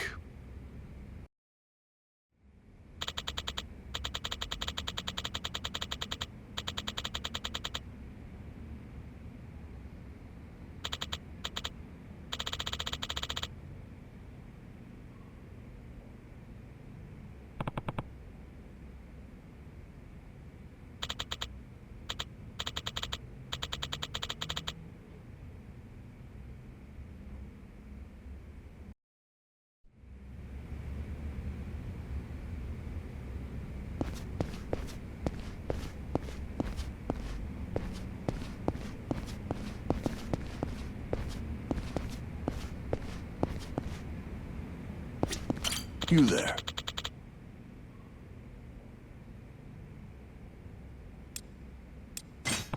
You there.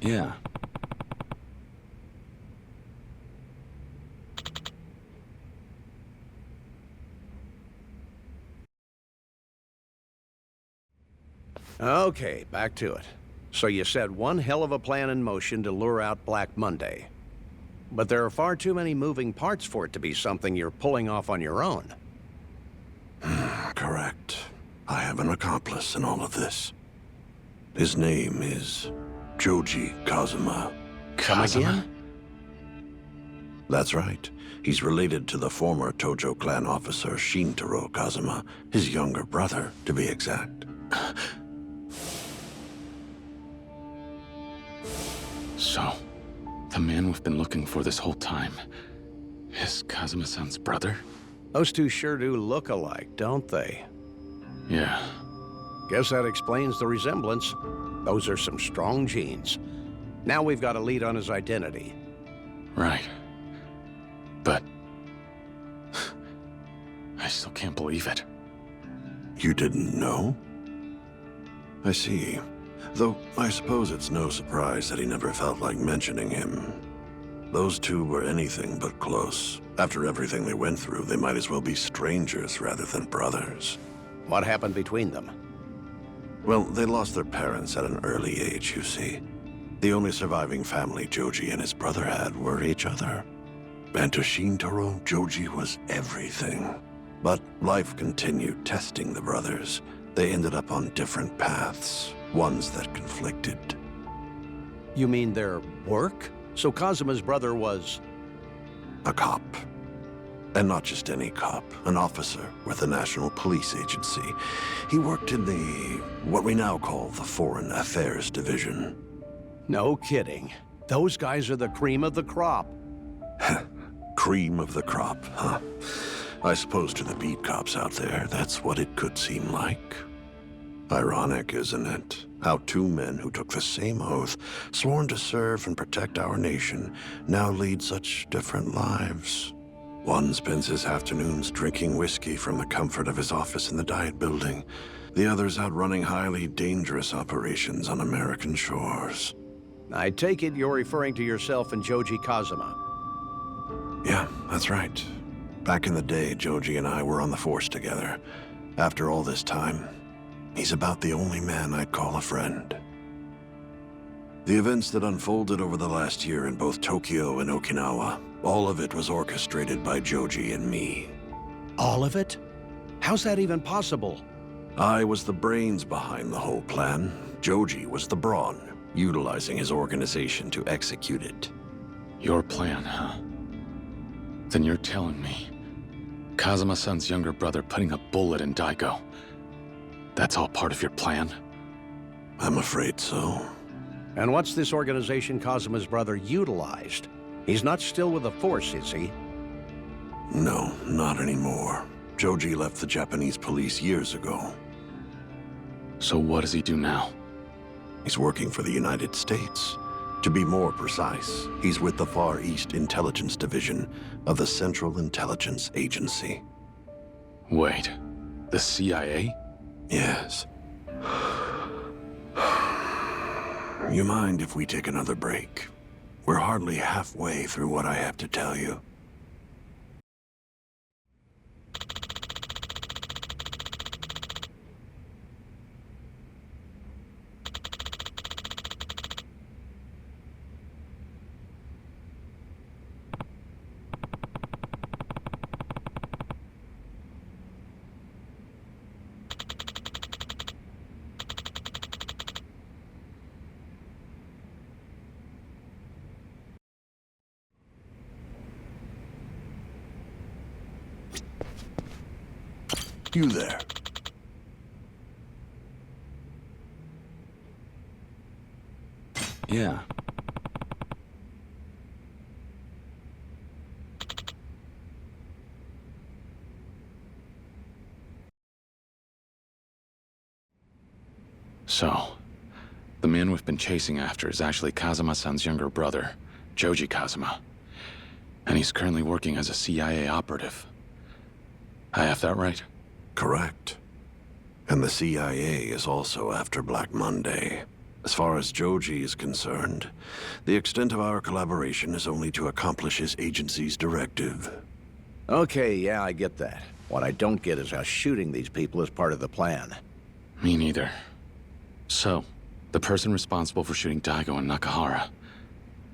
Yeah. Okay, back to it. So you set one hell of a plan in motion to lure out Black Monday. But there are far too many moving parts for it to be something you're pulling off on your own. Correct. I have an accomplice in all of this. His name is Joji Kazuma. Come again? That's right. He's related to the former Tojo clan officer Shintaro Kazuma, his younger brother, to be exact. So, the man we've been looking for this whole time is Kazuma-san's brother? Those two sure do look alike, don't they? Yeah. Guess that explains the resemblance. Those are some strong genes. Now we've got a lead on his identity. Right. But I still can't believe it. You didn't know? I see. Though I suppose it's no surprise that he never felt like mentioning him. Those two were anything but close. After everything they went through, they might as well be strangers rather than brothers. What happened between them? Well, they lost their parents at an early age, you see. The only surviving family Joji and his brother had were each other. And to Shintaro, Joji was everything. But life continued testing the brothers. They ended up on different paths, ones that conflicted. You mean their work? So Kazuma's brother was... a cop. And not just any cop, an officer with the National Police Agency. He worked in what we now call the Foreign Affairs Division. No kidding. Those guys are the cream of the crop. Cream of the crop, huh? I suppose to the beat cops out there, that's what it could seem like. Ironic, isn't it? How two men who took the same oath, sworn to serve and protect our nation, now lead such different lives. One spends his afternoons drinking whiskey from the comfort of his office in the Diet Building. The other's out running highly dangerous operations on American shores. I take it you're referring to yourself and Joji Kazuma. Yeah, that's right. Back in the day, Joji and I were on the force together. After all this time, he's about the only man I'd call a friend. The events that unfolded over the last year in both Tokyo and Okinawa, all of it was orchestrated by Joji and me. All of it? How's that even possible? I was the brains behind the whole plan. Joji was the brawn, utilizing his organization to execute it. Your plan, huh? Then you're telling me Kazuma-san's younger brother putting a bullet in Daigo, that's all part of your plan? I'm afraid so. And what's this organization Kazuma's brother utilized? He's not still with the Force, is he? No, not anymore. Joji left the Japanese police years ago. So what does he do now? He's working for the United States. To be more precise, he's with the Far East Intelligence Division of the Central Intelligence Agency. Wait, the CIA? Yes. You mind if we take another break? We're hardly halfway through what I have to tell you. You there. Yeah. So, the man we've been chasing after is actually Kazuma-san's younger brother, Joji Kazuma. And he's currently working as a CIA operative. I have that right? Correct. And the CIA is also after Black Monday. As far as Joji is concerned, the extent of our collaboration is only to accomplish his agency's directive. Okay, yeah, I get that. What I don't get is how shooting these people is part of the plan. Me neither. So, the person responsible for shooting Daigo and Nakahara,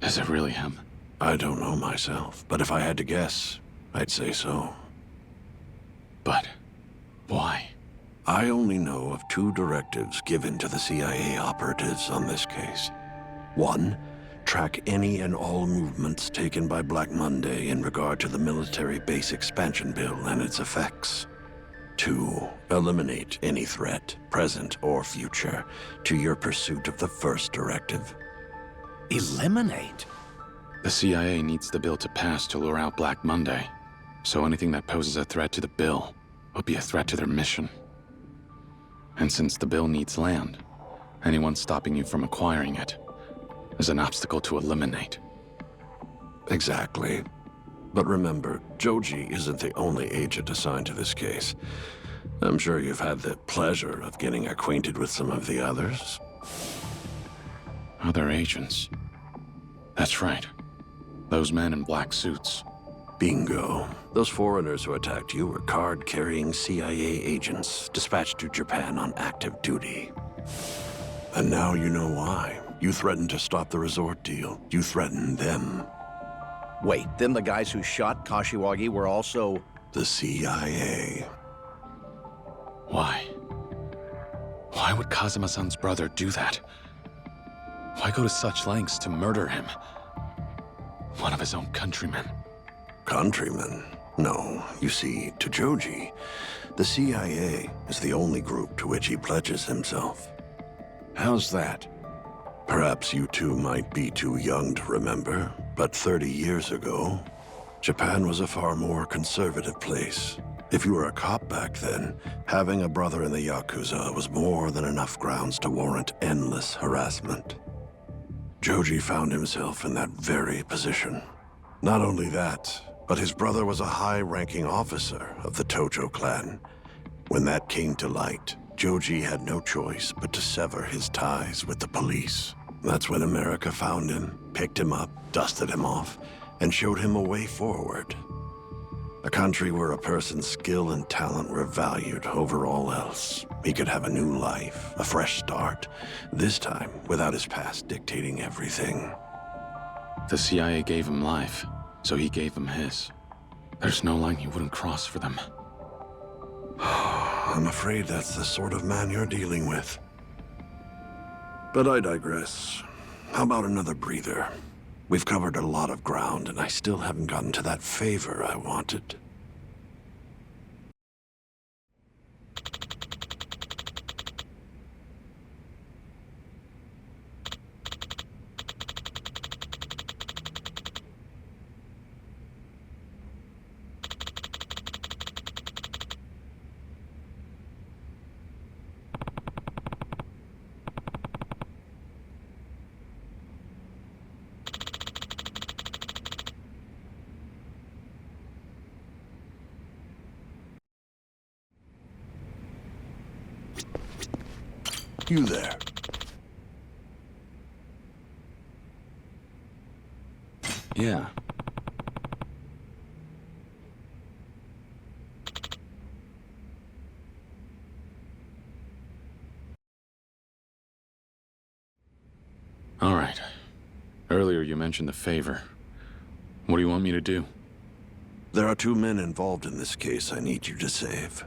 is it really him? I don't know myself, but if I had to guess, I'd say so. But why? I only know of two directives given to the CIA operatives on this case. One, track any and all movements taken by Black Monday in regard to the military base expansion bill and its effects. Two, eliminate any threat, present or future, to your pursuit of the first directive. Eliminate? The CIA needs the bill to pass to lure out Black Monday, so anything that poses a threat to the bill would be a threat to their mission. And since the bill needs land, anyone stopping you from acquiring it is an obstacle to eliminate. Exactly. But remember, Joji isn't the only agent assigned to this case. I'm sure you've had the pleasure of getting acquainted with some of the others. Other agents. That's right. Those men in black suits. Bingo. Those foreigners who attacked you were card-carrying CIA agents dispatched to Japan on active duty. And now you know why. You threatened to stop the resort deal. You threatened them. Wait, then the guys who shot Kashiwagi were also... The CIA. Why? Why would Kazuma-san's brother do that? Why go to such lengths to murder him? One of his own countrymen. Countrymen? No. You see, to Joji, the CIA is the only group to which he pledges himself. How's that? Perhaps you two might be too young to remember, but 30 years ago, Japan was a far more conservative place. If you were a cop back then, having a brother in the Yakuza was more than enough grounds to warrant endless harassment. Joji found himself in that very position. Not only that, but his brother was a high-ranking officer of the Tojo clan. When that came to light, Joji had no choice but to sever his ties with the police. That's when America found him, picked him up, dusted him off, and showed him a way forward. A country where a person's skill and talent were valued over all else. He could have a new life, a fresh start, this time without his past dictating everything. The CIA gave him life, so he gave them his. There's no line he wouldn't cross for them. I'm afraid that's the sort of man you're dealing with. But I digress. How about another breather? We've covered a lot of ground, and I still haven't gotten to that favor I wanted. You there. Yeah. All right. Earlier you mentioned the favor. What do you want me to do? There are 2 men involved in this case I need you to save.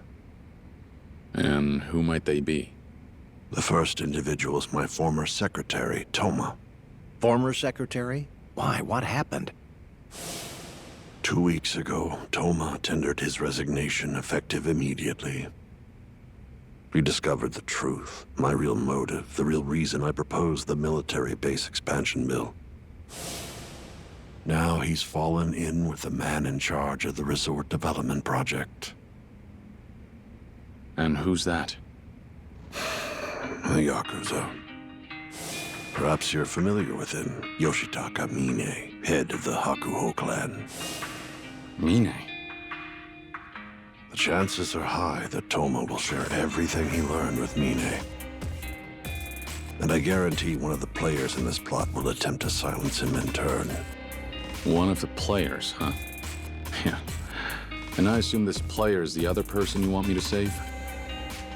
And who might they be? The first individual is my former secretary, Toma. Former secretary? Why? What happened? 2 weeks ago, Toma tendered his resignation effective immediately. He discovered the truth, my real motive, the real reason I proposed the military base expansion bill. Now he's fallen in with the man in charge of the resort development project. And who's that? The Yakuza. Perhaps you're familiar with him, Yoshitaka Mine, head of the Hakuho clan. Mine? The chances are high that Toma will share everything he learned with Mine. And I guarantee one of the players in this plot will attempt to silence him in turn. One of the players, huh? Yeah. And I assume this player is the other person you want me to save?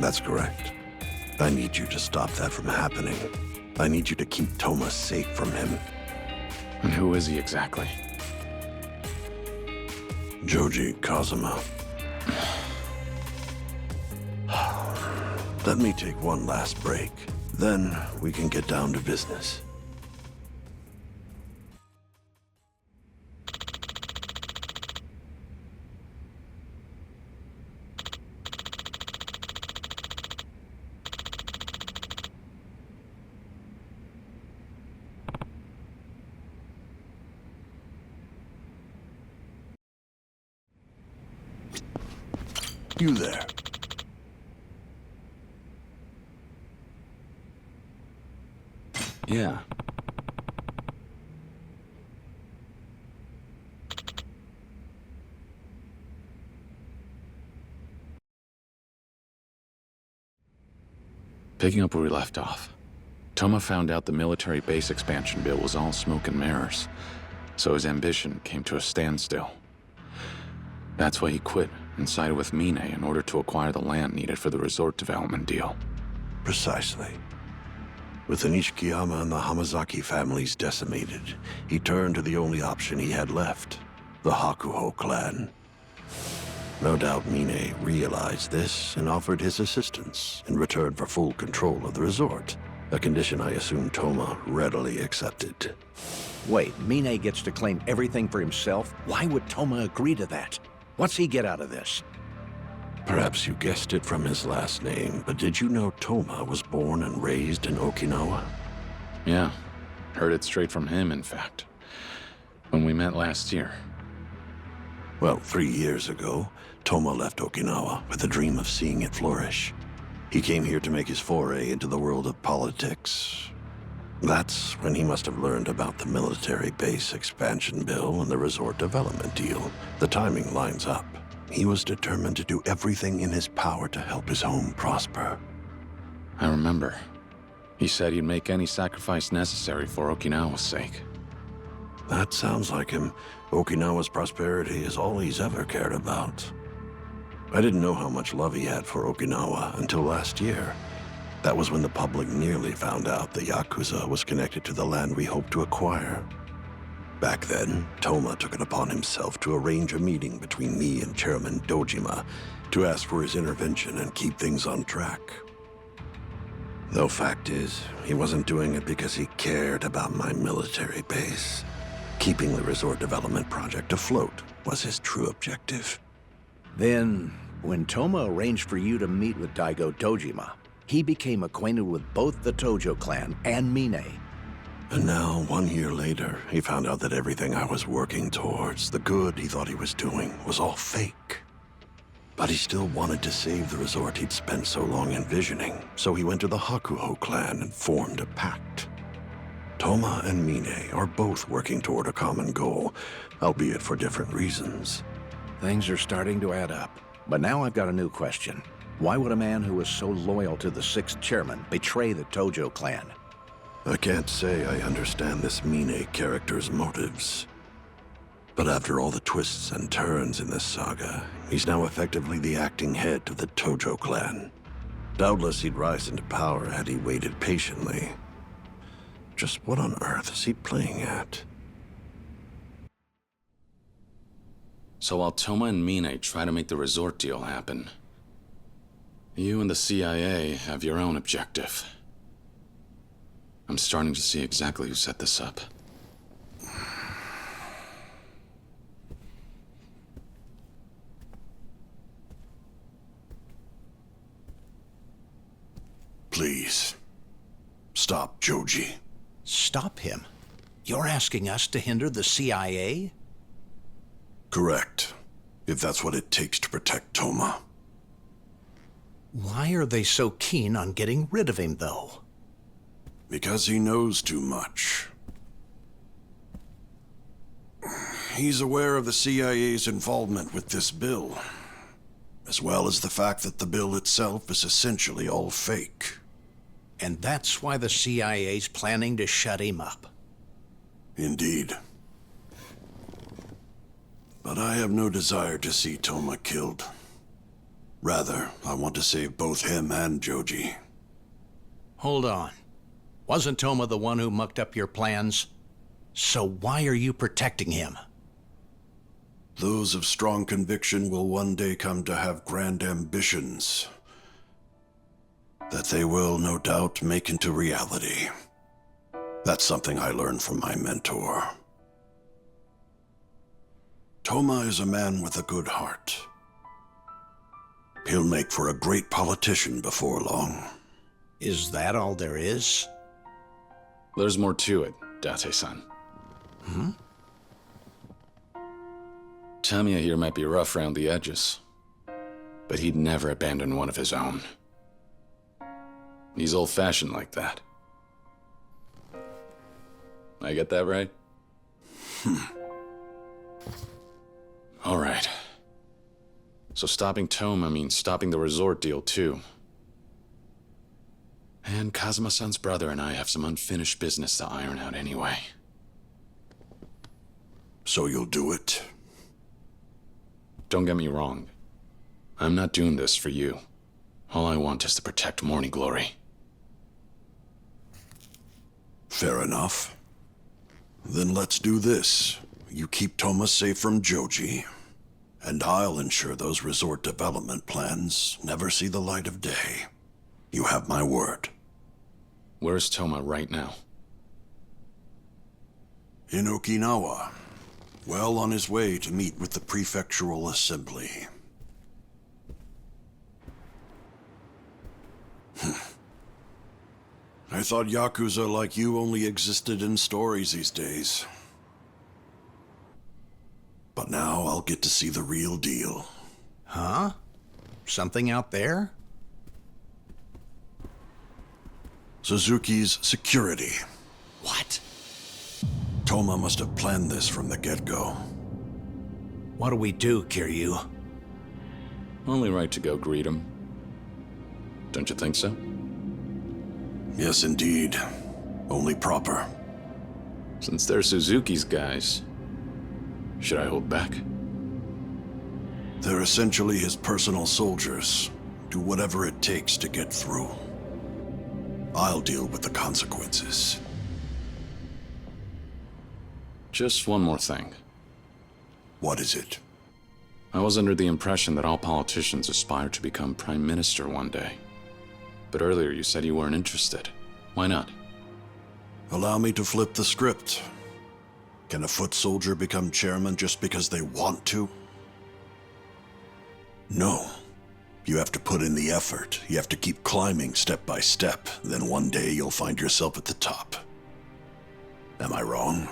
That's correct. I need you to stop that from happening. I need you to keep Toma safe from him. And who is he exactly? Joji Kazuma. Let me take one last break. Then we can get down to business. You there. Yeah. Picking up where we left off. Toma found out the military base expansion bill was all smoke and mirrors, so his ambition came to a standstill. That's why he quit and sided with Mine in order to acquire the land needed for the resort development deal. Precisely. With the Nishikiyama and the Hamazaki families decimated, he turned to the only option he had left, the Hakuho clan. No doubt Mine realized this and offered his assistance in return for full control of the resort, a condition I assume Toma readily accepted. Wait, Mine gets to claim everything for himself? Why would Toma agree to that? What's he get out of this? Perhaps you guessed it from his last name, but did you know Toma was born and raised in Okinawa? Yeah, heard it straight from him, in fact. When we met last year. Well, 3 years ago, Toma left Okinawa with the dream of seeing it flourish. He came here to make his foray into the world of politics. That's when he must have learned about the military base expansion bill and the resort development deal. The timing lines up. He was determined to do everything in his power to help his home prosper. I remember. He said he'd make any sacrifice necessary for Okinawa's sake. That sounds like him. Okinawa's prosperity is all he's ever cared about. I didn't know how much love he had for Okinawa until last year. That was when the public nearly found out the Yakuza was connected to the land we hoped to acquire. Back then, Toma took it upon himself to arrange a meeting between me and Chairman Dojima to ask for his intervention and keep things on track. Though fact is, he wasn't doing it because he cared about my military base. Keeping the resort development project afloat was his true objective. Then, when Toma arranged for you to meet with Daigo Dojima, he became acquainted with both the Tojo clan and Mine. And now, 1 year later, he found out that everything I was working towards, the good he thought he was doing, was all fake. But he still wanted to save the resort he'd spent so long envisioning, so he went to the Hakuho clan and formed a pact. Toma and Mine are both working toward a common goal, albeit for different reasons. Things are starting to add up. But now I've got a new question. Why would a man who was so loyal to the 6th chairman betray the Tojo clan? I can't say I understand this Mine character's motives. But after all the twists and turns in this saga, he's now effectively the acting head of the Tojo clan. Doubtless he'd rise into power had he waited patiently. Just what on earth is he playing at? So while Toma and Mine try to make the resort deal happen, you and the CIA have your own objective. I'm starting to see exactly who set this up. Please, stop Joji. Stop him? You're asking us to hinder the CIA? Correct. If that's what it takes to protect Toma. Why are they so keen on getting rid of him, though? Because he knows too much. He's aware of the CIA's involvement with this bill, as well as the fact that the bill itself is essentially all fake. And that's why the CIA's planning to shut him up. Indeed. But I have no desire to see Toma killed. Rather, I want to save both him and Joji. Hold on. Wasn't Toma the one who mucked up your plans? So why are you protecting him? Those of strong conviction will one day come to have grand ambitions that they will, no doubt, make into reality. That's something I learned from my mentor. Toma is a man with a good heart. He'll make for a great politician before long. Is that all there is? There's more to it, Date-san. Tamiya here might be rough around the edges, but he'd never abandon one of his own. He's old-fashioned like that. I get that right? All right. So stopping Toma means stopping the resort deal, too. And Kazuma-san's brother and I have some unfinished business to iron out anyway. So you'll do it? Don't get me wrong. I'm not doing this for you. All I want is to protect Morning Glory. Fair enough. Then let's do this. You keep Toma safe from Joji, and I'll ensure those resort development plans never see the light of day. You have my word. Where's Toma right now? In Okinawa. Well on his way to meet with the prefectural assembly. I thought Yakuza like you only existed in stories these days. But now I'll get to see the real deal. Huh? Something out there? Suzuki's security. What? Toma must have planned this from the get-go. What do we do, Kiryu? Only right to go greet him. Don't you think so? Yes, indeed. Only proper. Since they're Suzuki's guys, should I hold back? They're essentially his personal soldiers. Do whatever it takes to get through. I'll deal with the consequences. Just one more thing. What is it? I was under the impression that all politicians aspire to become prime minister one day. But earlier you said you weren't interested. Why not? Allow me to flip the script. Can a foot soldier become chairman just because they want to? No. You have to put in the effort. You have to keep climbing step by step. Then one day you'll find yourself at the top. Am I wrong?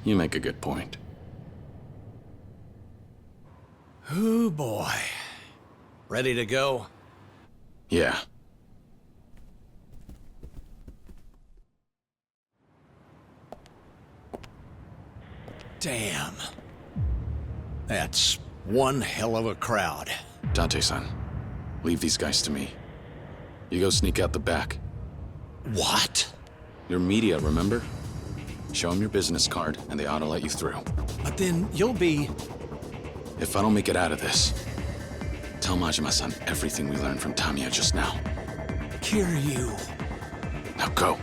You make a good point. Oh boy. Ready to go? Yeah. Damn. That's one hell of a crowd. Date-san, leave these guys to me. You go sneak out the back. What? You're media, remember? Show them your business card, and they ought to let you through. But then you'll be... If I don't make it out of this, tell Majima-san everything we learned from Tamiya just now. Kiryu. Now go.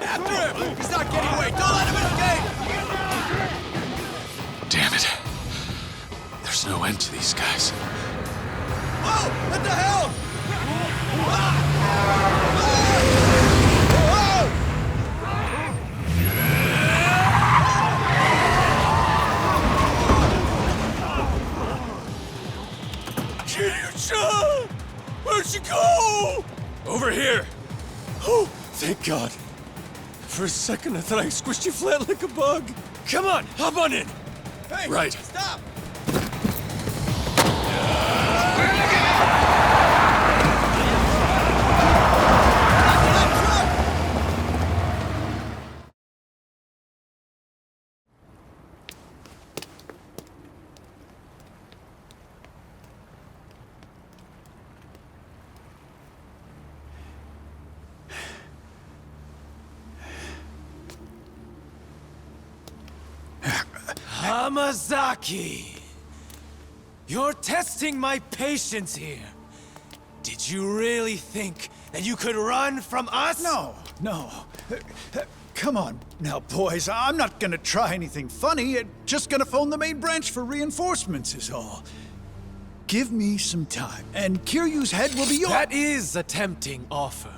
Come at me. He's not getting away! Don't let him escape! Damn it. There's no end to these guys. Oh! What the hell? Kiryu-chan! Where'd you go? Over here. Oh, thank God. For a second, I thought I squished you flat like a bug. Come on, hop on in. Hey! Right. Stop! Hamazaki! You're testing my patience here. Did you really think that you could run from us? No. Come on now, boys. I'm not gonna try anything funny. Just gonna phone the main branch for reinforcements is all. Give me some time, and Kiryu's head will be yours. That is a tempting offer.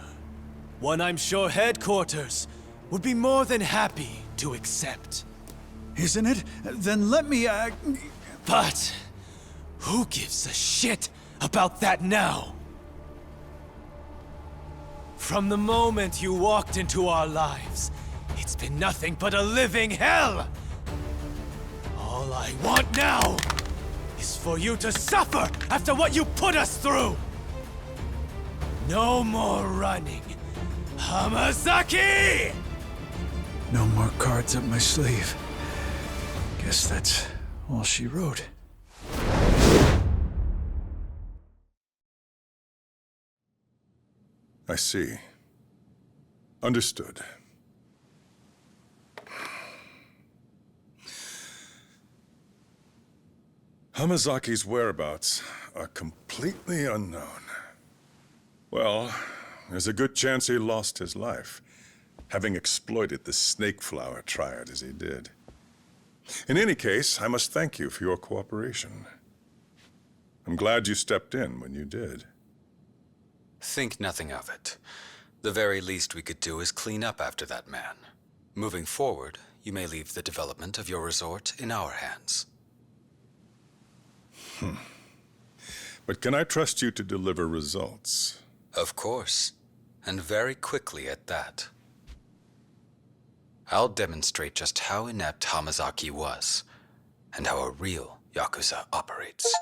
One I'm sure headquarters would be more than happy to accept. Isn't it? Then let me, But who gives a shit about that now? From the moment you walked into our lives, it's been nothing but a living hell! All I want now is for you to suffer after what you put us through! No more running, Hamazaki! No more cards up my sleeve. Guess that's all she wrote. I see. Understood. Hamazaki's whereabouts are completely unknown. Well, there's a good chance he lost his life, having exploited the Snake Flower Triad as he did. In any case, I must thank you for your cooperation. I'm glad you stepped in when you did. Think nothing of it. The very least we could do is clean up after that man. Moving forward, you may leave the development of your resort in our hands. But can I trust you to deliver results? Of course, and very quickly at that. I'll demonstrate just how inept Hamazaki was, and how a real Yakuza operates.